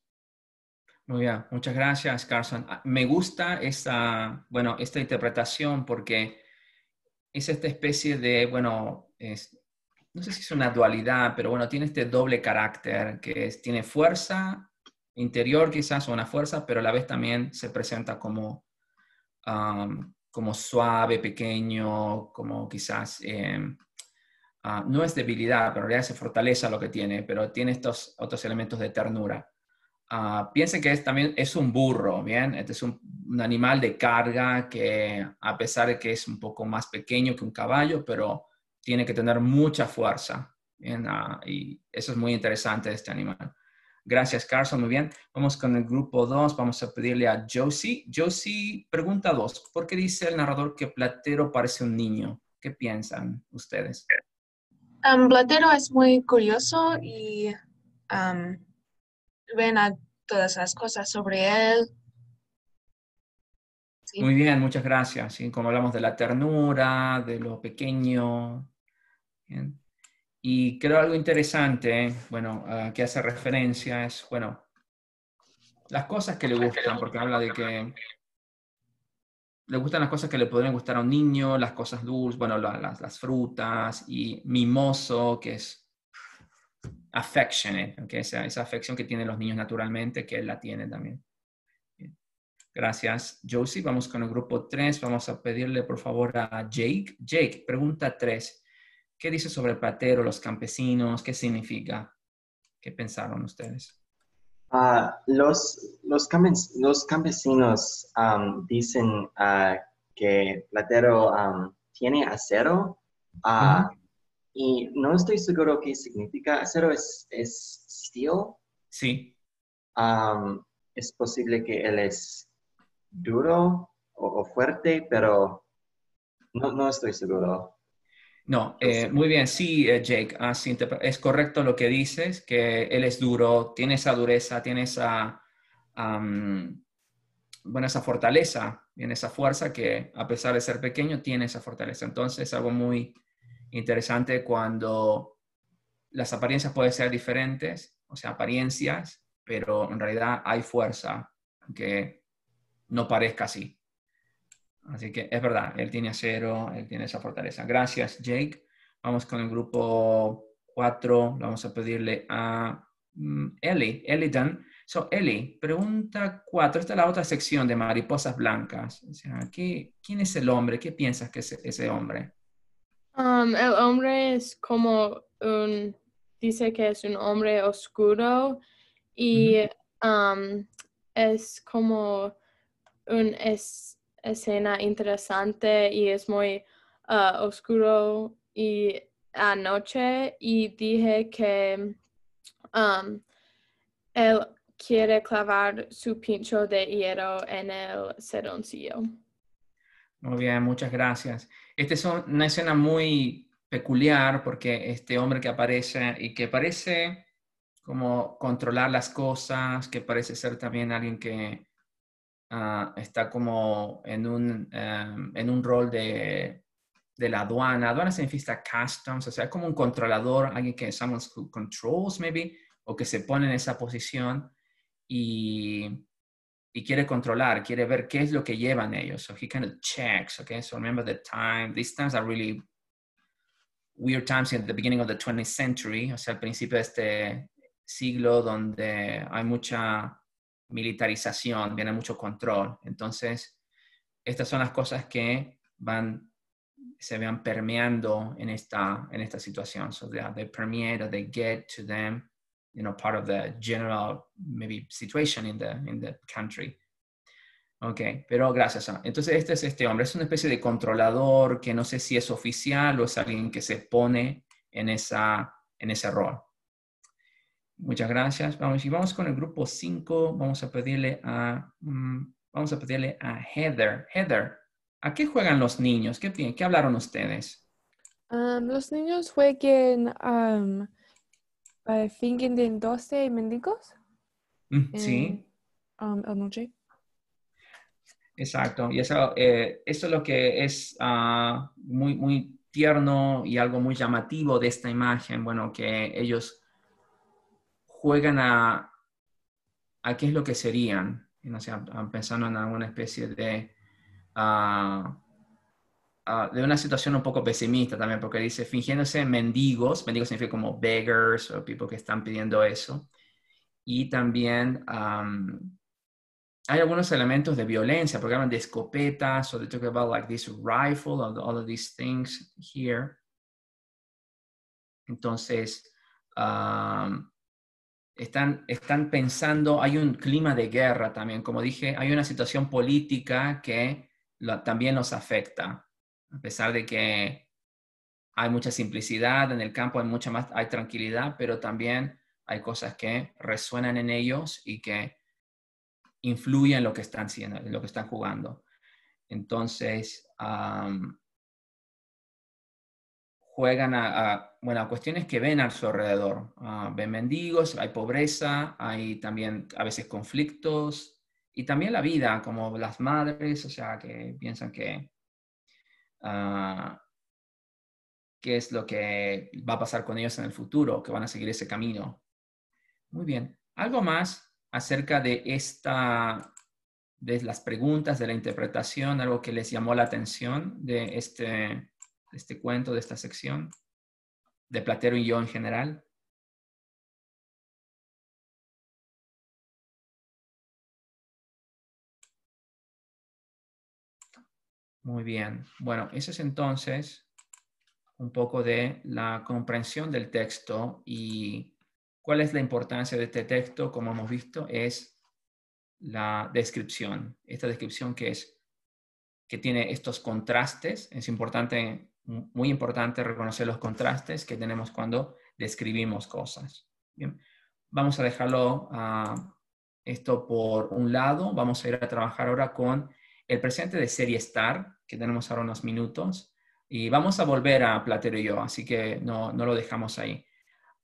Muy bien, muchas gracias, Carson. Me gusta esta interpretación porque es esta especie de, bueno, no sé si es una dualidad, pero bueno, tiene este doble carácter que tiene fuerza interior quizás o una fuerza, pero a la vez también se presenta como suave, pequeño, como quizás no es debilidad, pero en realidad es fortaleza lo que tiene, pero tiene estos otros elementos de ternura. Piensen que también es un burro, ¿bien? Este es un animal de carga que, a pesar de que es un poco más pequeño que un caballo, pero tiene que tener mucha fuerza, ¿bien? Y eso es muy interesante de este animal. Gracias, Carson, muy bien. Vamos con el grupo 2, vamos a pedirle a Josie. Josie, pregunta 2, ¿por qué dice el narrador que Platero parece un niño? ¿Qué piensan ustedes? Platero es muy curioso y ven a todas las cosas sobre él. Sí. Muy bien, muchas gracias. ¿Sí? Como hablamos de la ternura, de lo pequeño. Bien. Y creo algo interesante, bueno, que hace referencia es, bueno, las cosas que le gustan, porque habla de que le gustan las cosas que le podrían gustar a un niño, las cosas dulces, bueno, las frutas, y mimoso, que es affectionate, ¿okay? Esa afección que tienen los niños naturalmente, que él la tiene también. Bien. Gracias, Josie. Vamos con el grupo 3. Vamos a pedirle, por favor, a Jake. Jake, pregunta 3. ¿Qué dice sobre Platero, los campesinos? ¿Qué significa? ¿Qué pensaron ustedes? Los campesinos dicen que Platero tiene acero y no estoy seguro qué significa. Acero es steel Sí. Es posible que él es duro o fuerte, pero no estoy seguro. No, muy bien, sí, Jake, es correcto lo que dices, que él es duro, tiene esa dureza, tiene esa, esa fortaleza, tiene esa fuerza que a pesar de ser pequeño, tiene esa fortaleza. Entonces es algo muy interesante cuando las apariencias pueden ser diferentes, o sea, apariencias, pero en realidad hay fuerza, aunque no parezca así. Así que es verdad, él tiene acero, él tiene esa fortaleza. Gracias, Jake. Vamos con el grupo 4. Vamos a pedirle a Ellie. Ellie Dunn. So, Ellie, pregunta 4. Esta es la otra sección de mariposas blancas. O sea, ¿quién es el hombre? ¿Qué piensas que es ese hombre? El hombre es como dice que es un hombre oscuro y es como una escena interesante y es muy oscuro y anoche y dije que él quiere clavar su pincho de hierro en el sedoncillo. Muy bien, muchas gracias. Esta es una escena muy peculiar porque este hombre que aparece y que parece como controlar las cosas, que parece ser también alguien que está como en un rol de la aduana. Aduana significa customs, o sea, como un controlador, alguien que someone who controls maybe, o que se pone en esa posición y quiere controlar, quiere ver qué es lo que llevan ellos. So he kind of checks, okay? So remember the time. These times are really weird times in the beginning of the 20th century, o sea, al principio de este siglo donde hay mucha militarización, viene mucho control. Entonces, estas son las cosas que se van permeando en esta situación. So they permeate, or they get to them, part of the general maybe situation in the country. Ok, pero gracias. Entonces este es este hombre, es una especie de controlador que no sé si es oficial o es alguien que se pone en ese rol. Muchas gracias. Vamos con el grupo 5. Vamos a pedirle a Heather. Heather, ¿a qué juegan los niños? ¿Qué hablaron ustedes? Los niños juegan fingen de 12 mendigos. Sí. Anoche. Exacto. Y eso es lo que es muy, muy tierno y algo muy llamativo de esta imagen. Bueno, que ellos juegan a qué es lo que serían. O sea, pensando en alguna especie de una situación un poco pesimista también, porque dice, fingiéndose mendigos significa como beggars o people que están pidiendo eso. Y también hay algunos elementos de violencia, porque hablan de escopetas, so they talk about like this rifle, all of these things here. Entonces, están pensando, hay un clima de guerra también, como dije, hay una situación política que también nos afecta, a pesar de que hay mucha simplicidad en el campo, hay tranquilidad, pero también hay cosas que resuenan en ellos y que influyen en lo que están haciendo, en lo que están jugando. Entonces, juegan a cuestiones que ven a su alrededor. Ven mendigos, hay pobreza, hay también a veces conflictos y también la vida, como las madres, o sea, que piensan que qué es lo que va a pasar con ellos en el futuro, que van a seguir ese camino. Muy bien. ¿Algo más acerca de las preguntas, de la interpretación, algo que les llamó la atención de este cuento, de esta sección, de Platero y yo en general? Muy bien. Bueno, eso es entonces un poco de la comprensión del texto y cuál es la importancia de este texto, como hemos visto, es la descripción. Esta descripción que tiene estos contrastes. Es importante, muy importante reconocer los contrastes que tenemos cuando describimos cosas. Bien. vamos a dejarlo esto por un lado. Vamos a ir a trabajar ahora con el presente de serie estar, que tenemos ahora unos minutos. Y vamos a volver a Platero y yo, así que no lo dejamos ahí.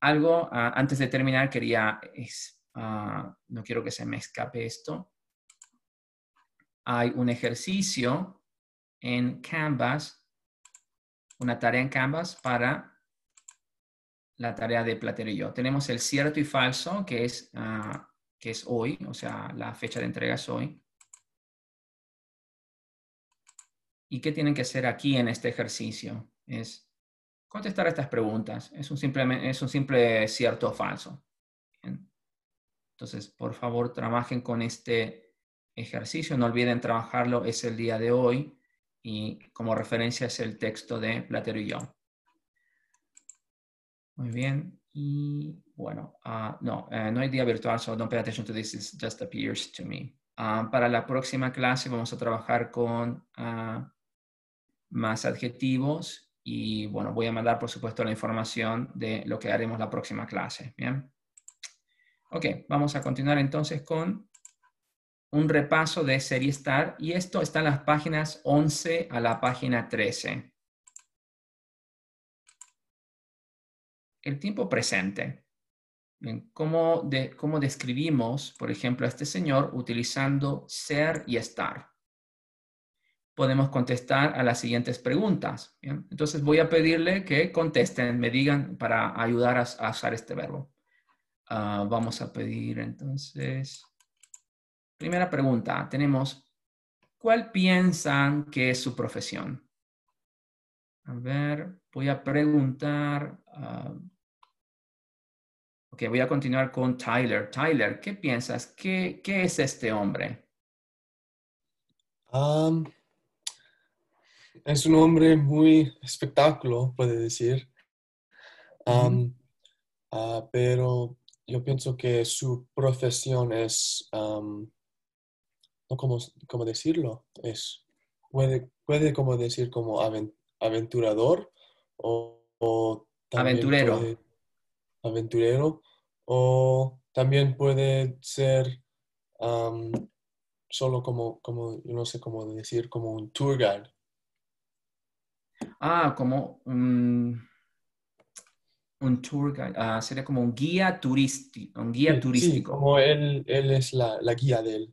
Algo, antes de terminar, no quiero que se me escape esto. Hay un ejercicio en Canvas, una tarea en Canvas para la tarea de Platero y yo. Tenemos el cierto y falso, que es hoy, o sea, la fecha de entrega es hoy. ¿Y qué tienen que hacer aquí en este ejercicio? Es contestar estas preguntas. Es un simple cierto o falso. Bien. Entonces, por favor, trabajen con este ejercicio. No olviden trabajarlo, es el día de hoy. Y como referencia es el texto de Platero y yo. Muy bien. Y bueno, no hay día virtual, so don't pay attention to this. It just appears to me. Para la próxima clase vamos a trabajar con más adjetivos y bueno, voy a mandar por supuesto la información de lo que haremos la próxima clase. Bien. Ok, vamos a continuar entonces con un repaso de serie estar y esto está en las páginas 11 a la página 13. El tiempo presente. Bien, ¿cómo describimos, por ejemplo, a este señor utilizando ser y estar? Podemos contestar a las siguientes preguntas. ¿Bien? Entonces voy a pedirle que contesten, me digan para ayudar a usar este verbo. Vamos a pedir entonces. Primera pregunta, tenemos, ¿cuál piensan que es su profesión? A ver, voy a preguntar. Ok, voy a continuar con Tyler. Tyler, ¿qué piensas? ¿Qué es este hombre? Es un hombre muy espectáculo, puede decir. Pero yo pienso que su profesión es, no, ¿cómo decirlo? Puede como decir como aventurador o también aventurero. Aventurero, o también puede ser solo como, yo no sé cómo decir, como un tour guide. Como un tour guide. Sería como un guía turístico. Un guía turístico. Sí, como él es la guía de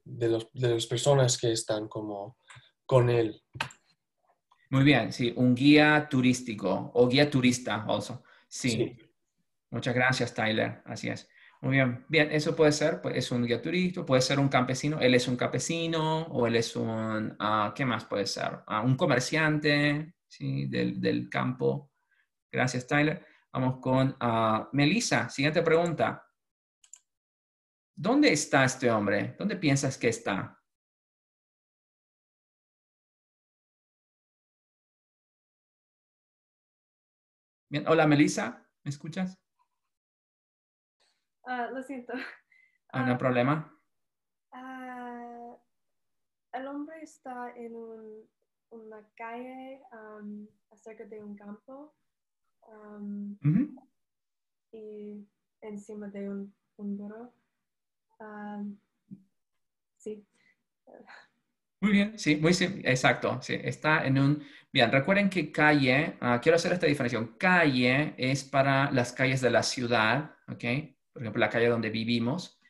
las personas que están como con él. Muy bien, sí, un guía turístico o guía turista also. Sí. Muchas gracias, Tyler. Así es. Muy bien. Bien, eso puede ser, pues, es un guía turístico, puede ser un campesino. Él es un campesino o él es un, ¿qué más puede ser? Un comerciante, ¿sí? del campo. Gracias, Tyler. Vamos con Melissa. Siguiente pregunta. ¿Dónde está este hombre? ¿Dónde piensas que está? Bien. Hola, Melissa. ¿Me escuchas? Lo siento. No hay problema. El hombre está en una calle acerca de un campo y encima de un burro. Sí. Muy bien, sí, exacto. Sí, está en un... Bien, recuerden que calle, quiero hacer esta diferenciación. Calle es para las calles de la ciudad, ¿ok? Por ejemplo, la calle donde vivimos.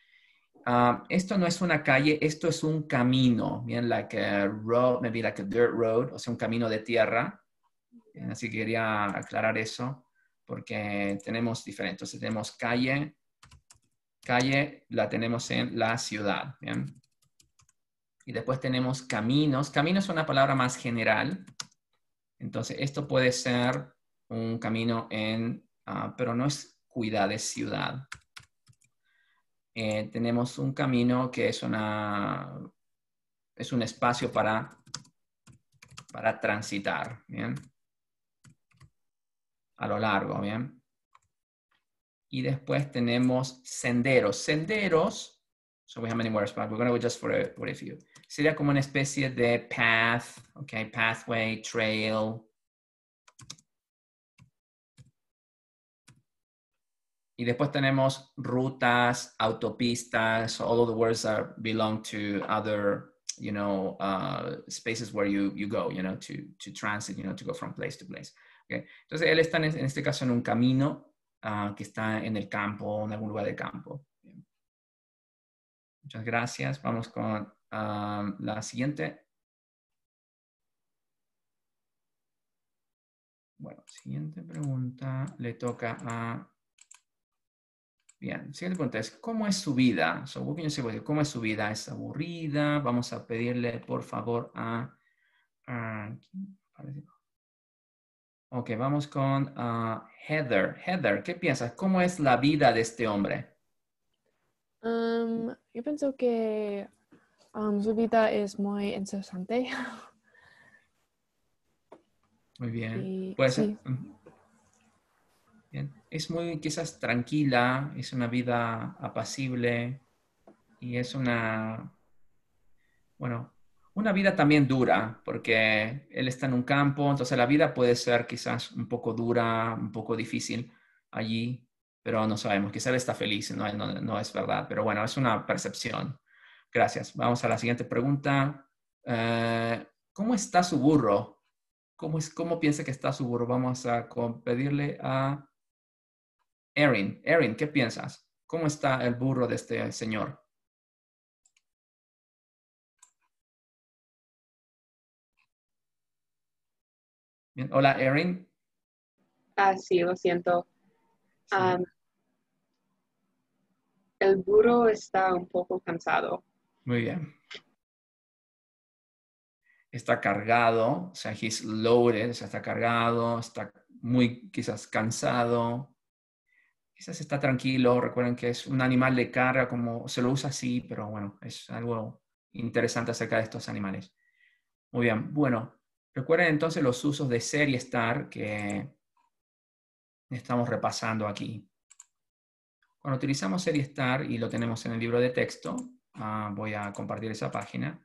Esto no es una calle, esto es un camino. Bien, like a road, maybe like a dirt road, o sea, un camino de tierra. Bien, así que quería aclarar eso, porque tenemos diferentes. Entonces tenemos calle la tenemos en la ciudad, ¿bien? Y después tenemos caminos. Camino es una palabra más general. Entonces, esto puede ser un camino pero no es ciudad, es ciudad. Tenemos un camino que es un espacio para transitar, ¿bien? A lo largo, ¿bien? Y después tenemos senderos. Senderos, so we have many words, but we're going to go just for a few. Sería como una especie de path, okay, pathway, trail. Y después tenemos rutas, autopistas, all of the words that belong to other, you know, spaces where you go, you know, to transit, you know, to go from place to place. Okay. Entonces, él está en este caso en un camino que está en el campo, en algún lugar del campo. Bien. Muchas gracias. Vamos con la siguiente. Bueno, siguiente pregunta le toca a... Bien, siguiente pregunta es, ¿cómo es su vida? So, what can you say about it? ¿Cómo es su vida? ¿Es aburrida? Vamos a pedirle, por favor, a... ok, vamos con Heather. Heather, ¿qué piensas? ¿Cómo es la vida de este hombre? Yo pienso que su vida es muy interesante. Muy bien. Y, Pues, sí. Bien. Es muy quizás tranquila, es una vida apacible y es una, bueno, una vida también dura, porque él está en un campo, entonces la vida puede ser quizás un poco dura, un poco difícil allí, pero no sabemos, quizás él está feliz, no es verdad, pero bueno, es una percepción. Gracias. Vamos a la siguiente pregunta. ¿Cómo está su burro? ¿Cómo piensa que está su burro? Vamos a pedirle a Erin. Erin, ¿qué piensas? ¿Cómo está el burro de este señor? Bien. Hola, Erin. Sí, lo siento. Sí. El burro está un poco cansado. Muy bien. Está cargado, o sea, he's loaded, o sea, está cargado, está muy quizás cansado. Quizás está tranquilo. Recuerden que es un animal de carga, como se lo usa así, pero bueno, es algo interesante acerca de estos animales. Muy bien. Bueno, recuerden entonces los usos de ser y estar que estamos repasando aquí. Cuando utilizamos ser y estar, y lo tenemos en el libro de texto, voy a compartir esa página.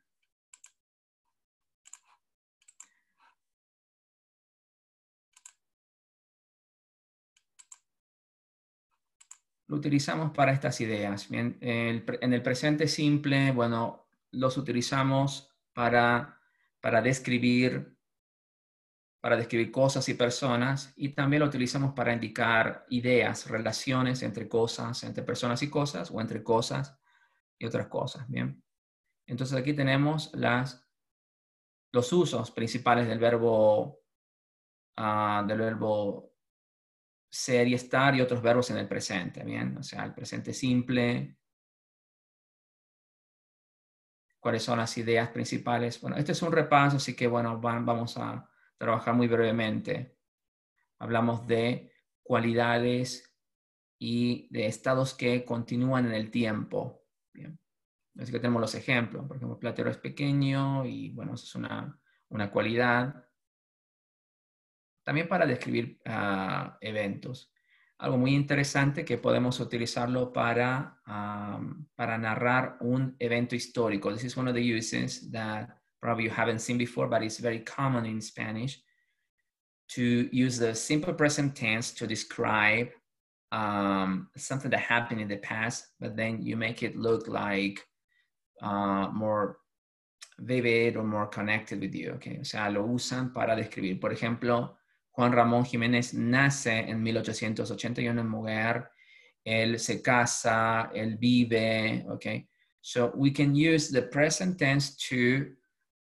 Lo utilizamos para estas ideas. Bien, en el presente simple, bueno, los utilizamos para describir cosas y personas, y también lo utilizamos para indicar ideas, relaciones entre cosas, entre personas y cosas, o entre cosas y otras cosas. Bien, entonces aquí tenemos los usos principales del verbo ser y estar y otros verbos en el presente, ¿bien? O sea, el presente simple. ¿Cuáles son las ideas principales? Bueno, este es un repaso, así que bueno, vamos a trabajar muy brevemente. Hablamos de cualidades y de estados que continúan en el tiempo. Bien. Así que tenemos los ejemplos. Por ejemplo, Platero es pequeño y bueno, eso es una cualidad. También para describir eventos. Algo muy interesante que podemos utilizarlo para narrar un evento histórico. This is one of the uses that probably you haven't seen before, but it's very common in Spanish to use the simple present tense to describe something that happened in the past, but then you make it look like more vivid or more connected with you. Okay? O sea, lo usan para describir. Por ejemplo, Juan Ramón Jiménez nace en 1881 en Moguer. Él se casa, él vive, okay? So we can use the present tense to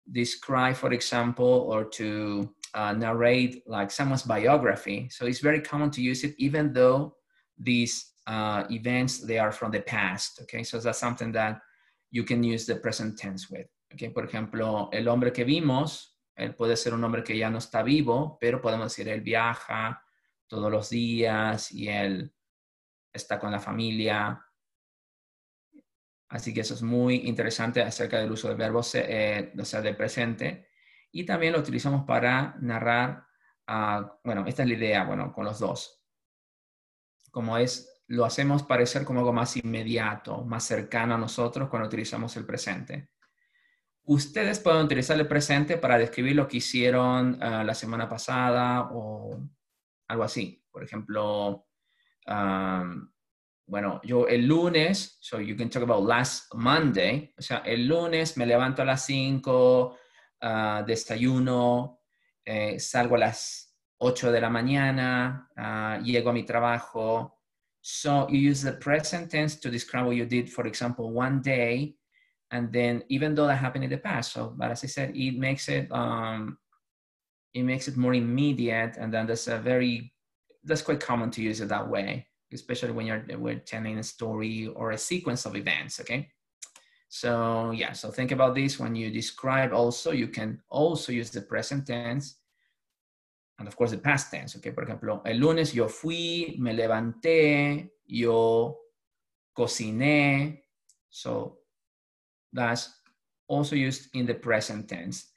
describe, for example, or to narrate like someone's biography. So it's very common to use it even though these events, they are from the past, okay? So that's something that you can use the present tense with, okay? Por ejemplo, el hombre que vimos, él puede ser un hombre que ya no está vivo, pero podemos decir, él viaja todos los días y él está con la familia. Así que eso es muy interesante acerca del uso del verbo ser, o sea, del presente. Y también lo utilizamos para narrar, bueno, esta es la idea, bueno, con los dos. Lo hacemos parecer como algo más inmediato, más cercano a nosotros cuando utilizamos el presente. Ustedes pueden utilizar el presente para describir lo que hicieron la semana pasada o algo así. Por ejemplo, bueno, yo el lunes, so you can talk about last Monday, o sea, el lunes me levanto a las 5, desayuno, salgo a las 8 de la mañana, llego a mi trabajo. So you use the present tense to describe what you did, for example, one day, and then even though that happened in the past, so, but as I said, it makes it more immediate, and then that's quite common to use it that way, especially when we're telling a story or a sequence of events, okay? So yeah, so think about this when you describe also, you can also use the present tense and of course the past tense, okay? Por ejemplo, el lunes yo fui, me levanté, yo cociné, so that's also used in the present tense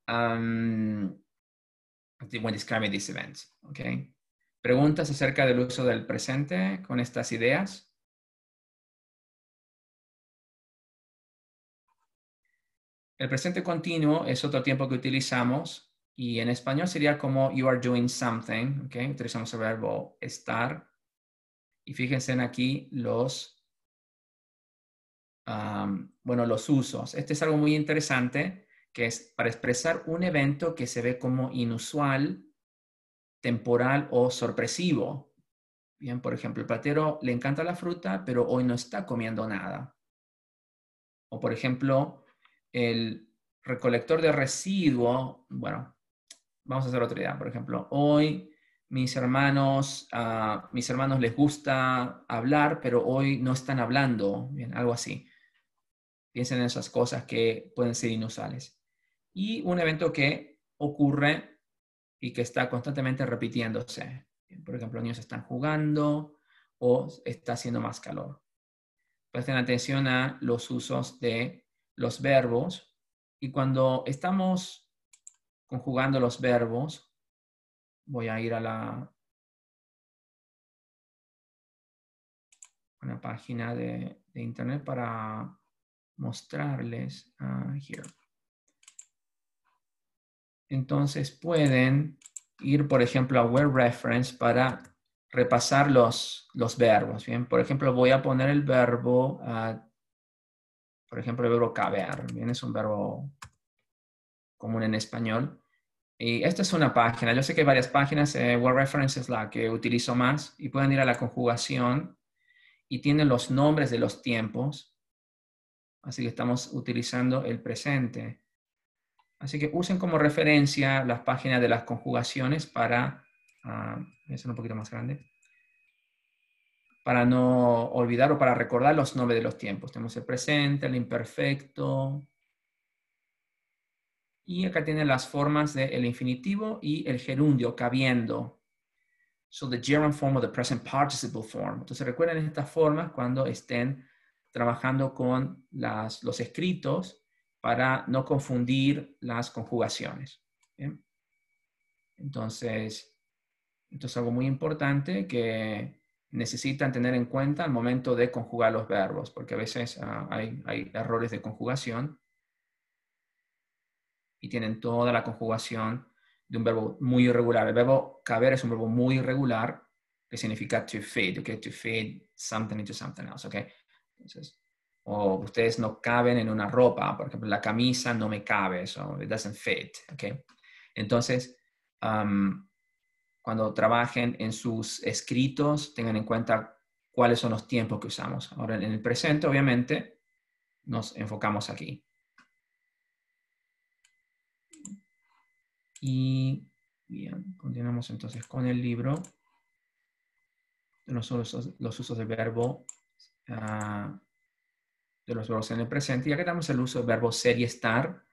when describing these events, okay? ¿Preguntas acerca del uso del presente con estas ideas? El presente continuo es otro tiempo que utilizamos y en español sería como you are doing something, ¿ok? Utilizamos el verbo estar y fíjense en aquí los usos. Este es algo muy interesante que es para expresar un evento que se ve como inusual, temporal o sorpresivo. Bien, por ejemplo, el platero le encanta la fruta, pero hoy no está comiendo nada. O por ejemplo, el recolector de residuo, bueno, vamos a hacer otra idea. Por ejemplo, hoy mis hermanos les gusta hablar, pero hoy no están hablando. Bien, algo así. Piensen en esas cosas que pueden ser inusuales. Y un evento que ocurre y que está constantemente repitiéndose. Por ejemplo, los niños están jugando o está haciendo más calor. Presten atención a los usos de los verbos y cuando estamos conjugando los verbos, voy a ir a una página de internet para mostrarles. Here. Entonces pueden ir, por ejemplo, a Word Reference para repasar los verbos. Bien, por ejemplo, voy a poner el verbo, por ejemplo, el verbo caber. Bien, es un verbo común en español. Y esta es una página. Yo sé que hay varias páginas. Word Reference es la que utilizo más. Y pueden ir a la conjugación y tienen los nombres de los tiempos. Así que estamos utilizando el presente. Así que usen como referencia las páginas de las conjugaciones para, voy a hacer un poquito más grande, para no olvidar o para recordar los nombres de los tiempos. Tenemos el presente, el imperfecto. Y acá tienen las formas del infinitivo y el gerundio, cabiendo. So the gerund form of the present participle form. Entonces recuerden estas formas cuando estén trabajando con los escritos, para no confundir las conjugaciones. ¿Bien? Entonces, esto es algo muy importante que necesitan tener en cuenta al momento de conjugar los verbos, porque a veces hay errores de conjugación y tienen toda la conjugación de un verbo muy irregular. El verbo caber es un verbo muy irregular que significa to feed, okay? To feed something into something else, okay? Entonces, o ustedes no caben en una ropa, por ejemplo, la camisa no me cabe, so it doesn't fit, ¿ok? Entonces, cuando trabajen en sus escritos, tengan en cuenta cuáles son los tiempos que usamos. Ahora, en el presente, obviamente, nos enfocamos aquí. Y bien, continuamos entonces con el libro. Los usos del verbo de los verbos en el presente. Y acá tenemos el uso del verbo ser y estar.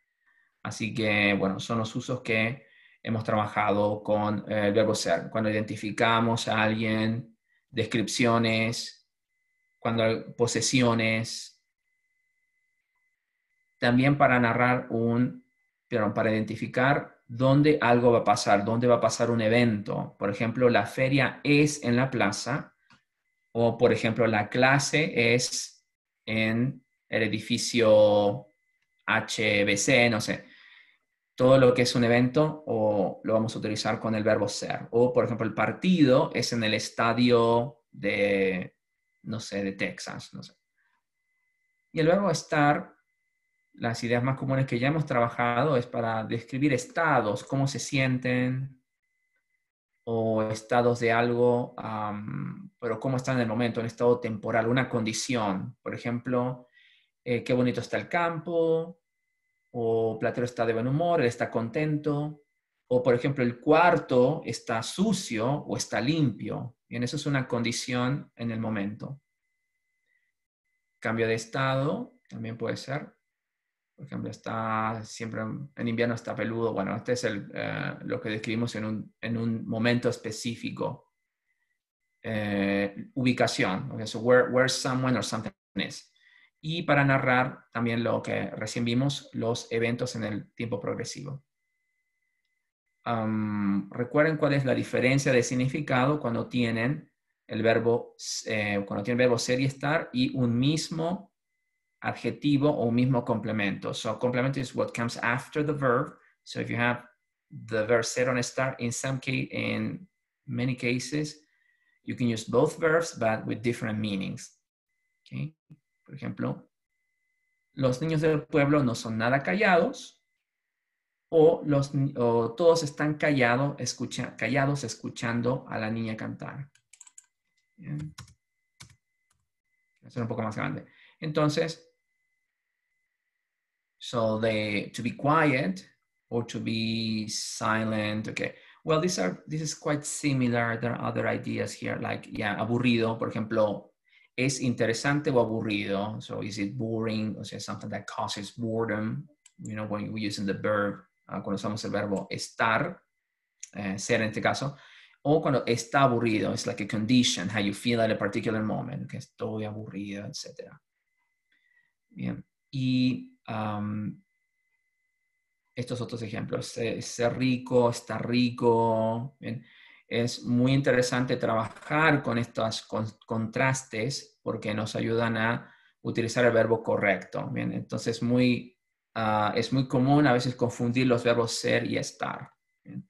Así que, bueno, son los usos que hemos trabajado con el verbo ser. Cuando identificamos a alguien, descripciones, cuando hay posesiones. También para narrar para identificar dónde algo va a pasar, dónde va a pasar un evento. Por ejemplo, la feria es en la plaza. O, por ejemplo, la clase es en el edificio HBC, no sé. Todo lo que es un evento o lo vamos a utilizar con el verbo ser. O, por ejemplo, el partido es en el estadio de no sé, de Texas, no sé. Y el verbo estar, las ideas más comunes que ya hemos trabajado es para describir estados, cómo se sienten, o estados de algo, pero cómo están en el momento, un estado temporal, una condición. Por ejemplo, qué bonito está el campo, o Platero está de buen humor, él está contento, o por ejemplo, el cuarto está sucio o está limpio. Bien, eso es una condición en el momento. Cambio de estado también puede ser. Por ejemplo, está siempre en invierno está peludo. Bueno, este es lo que describimos en un momento específico. Ubicación. Okay, so where someone or something is. Y para narrar también lo que recién vimos, los eventos en el tiempo progresivo. Recuerden cuál es la diferencia de significado cuando tienen el verbo ser y estar y un mismo adjetivo o un mismo complemento. So complement is what comes after the verb. So if you have the verb ser or estar, in many cases, you can use both verbs, but with different meanings. Okay? Por ejemplo, los niños del pueblo no son nada callados, o todos están callados escuchando a la niña cantar. Bien. Voy a hacer un poco más grande. Entonces, so to be quiet or to be silent, okay. Well, this is quite similar. There are other ideas here, like, aburrido, por ejemplo, ¿es interesante o aburrido? So is it boring? O sea, something that causes boredom, you know, when we use the verb, cuando usamos el verbo estar, ser en este caso, o cuando está aburrido, it's like a condition, how you feel at a particular moment, que estoy aburrido, etc. Bien, y estos otros ejemplos, ser rico, estar rico, bien. Es muy interesante trabajar con estos contrastes porque nos ayudan a utilizar el verbo correcto. Bien, entonces es muy común a veces confundir los verbos ser y estar. Bien.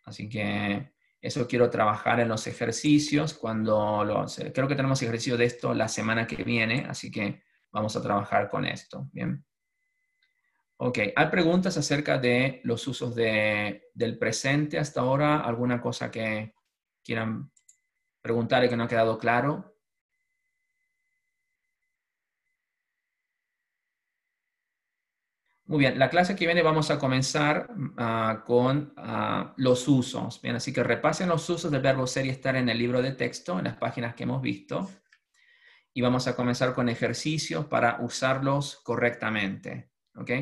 Así que eso quiero trabajar en los ejercicios creo que tenemos ejercicio de esto la semana que viene, así que vamos a trabajar con esto. Bien. Ok, ¿hay preguntas acerca de los usos del presente hasta ahora? ¿Alguna cosa que quieran preguntar y que no ha quedado claro? Muy bien, la clase que viene vamos a comenzar con los usos. Bien, así que repasen los usos del verbo ser y estar en el libro de texto, en las páginas que hemos visto. Y vamos a comenzar con ejercicios para usarlos correctamente. ¿Ok?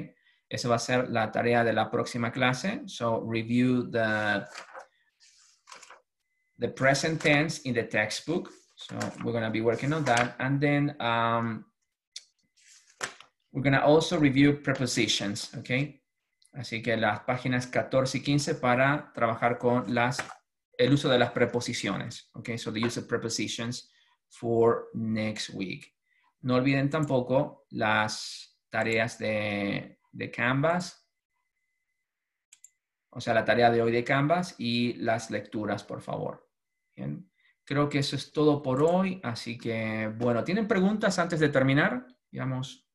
Esa va a ser la tarea de la próxima clase. So, review the present tense in the textbook. So, we're going to be working on that. And then, we're going to also review prepositions, ¿ok? Así que las páginas 14 y 15 para trabajar con el uso de las preposiciones, ¿ok? So, the use of prepositions for next week. No olviden tampoco las tareas de Canvas, o sea, la tarea de hoy de Canvas y las lecturas, por favor. Bien. Creo que eso es todo por hoy, así que, bueno, ¿tienen preguntas antes de terminar? Ya hemos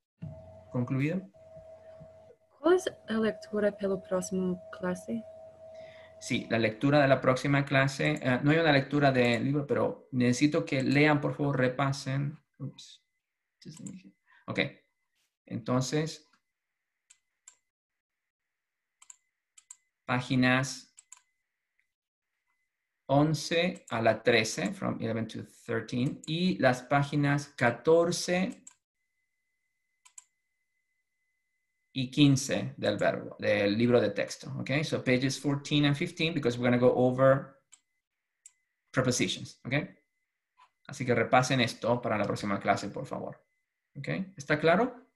concluido. ¿Cuál es la lectura para la próxima clase? Sí, la lectura de la próxima clase, no hay una lectura de libro, pero necesito que lean, por favor, repasen. Ups. Ok, entonces, páginas 11 a la 13, from 11 to 13, y las páginas 14 y 15 del libro de texto. Okay, so pages 14 and 15, because we're going to go over prepositions. Okay, así que repasen esto para la próxima clase, por favor. Okay, ¿está claro?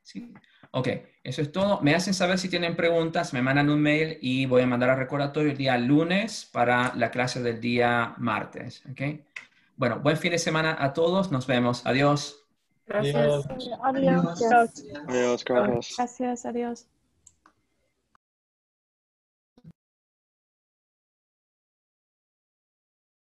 Sí. Ok, eso es todo. Me hacen saber si tienen preguntas, me mandan un mail y voy a mandar a recordatorio el día lunes para la clase del día martes. Okay. Bueno, buen fin de semana a todos. Nos vemos. Adiós. Gracias. Adiós. Adiós, gracias. Gracias, adiós.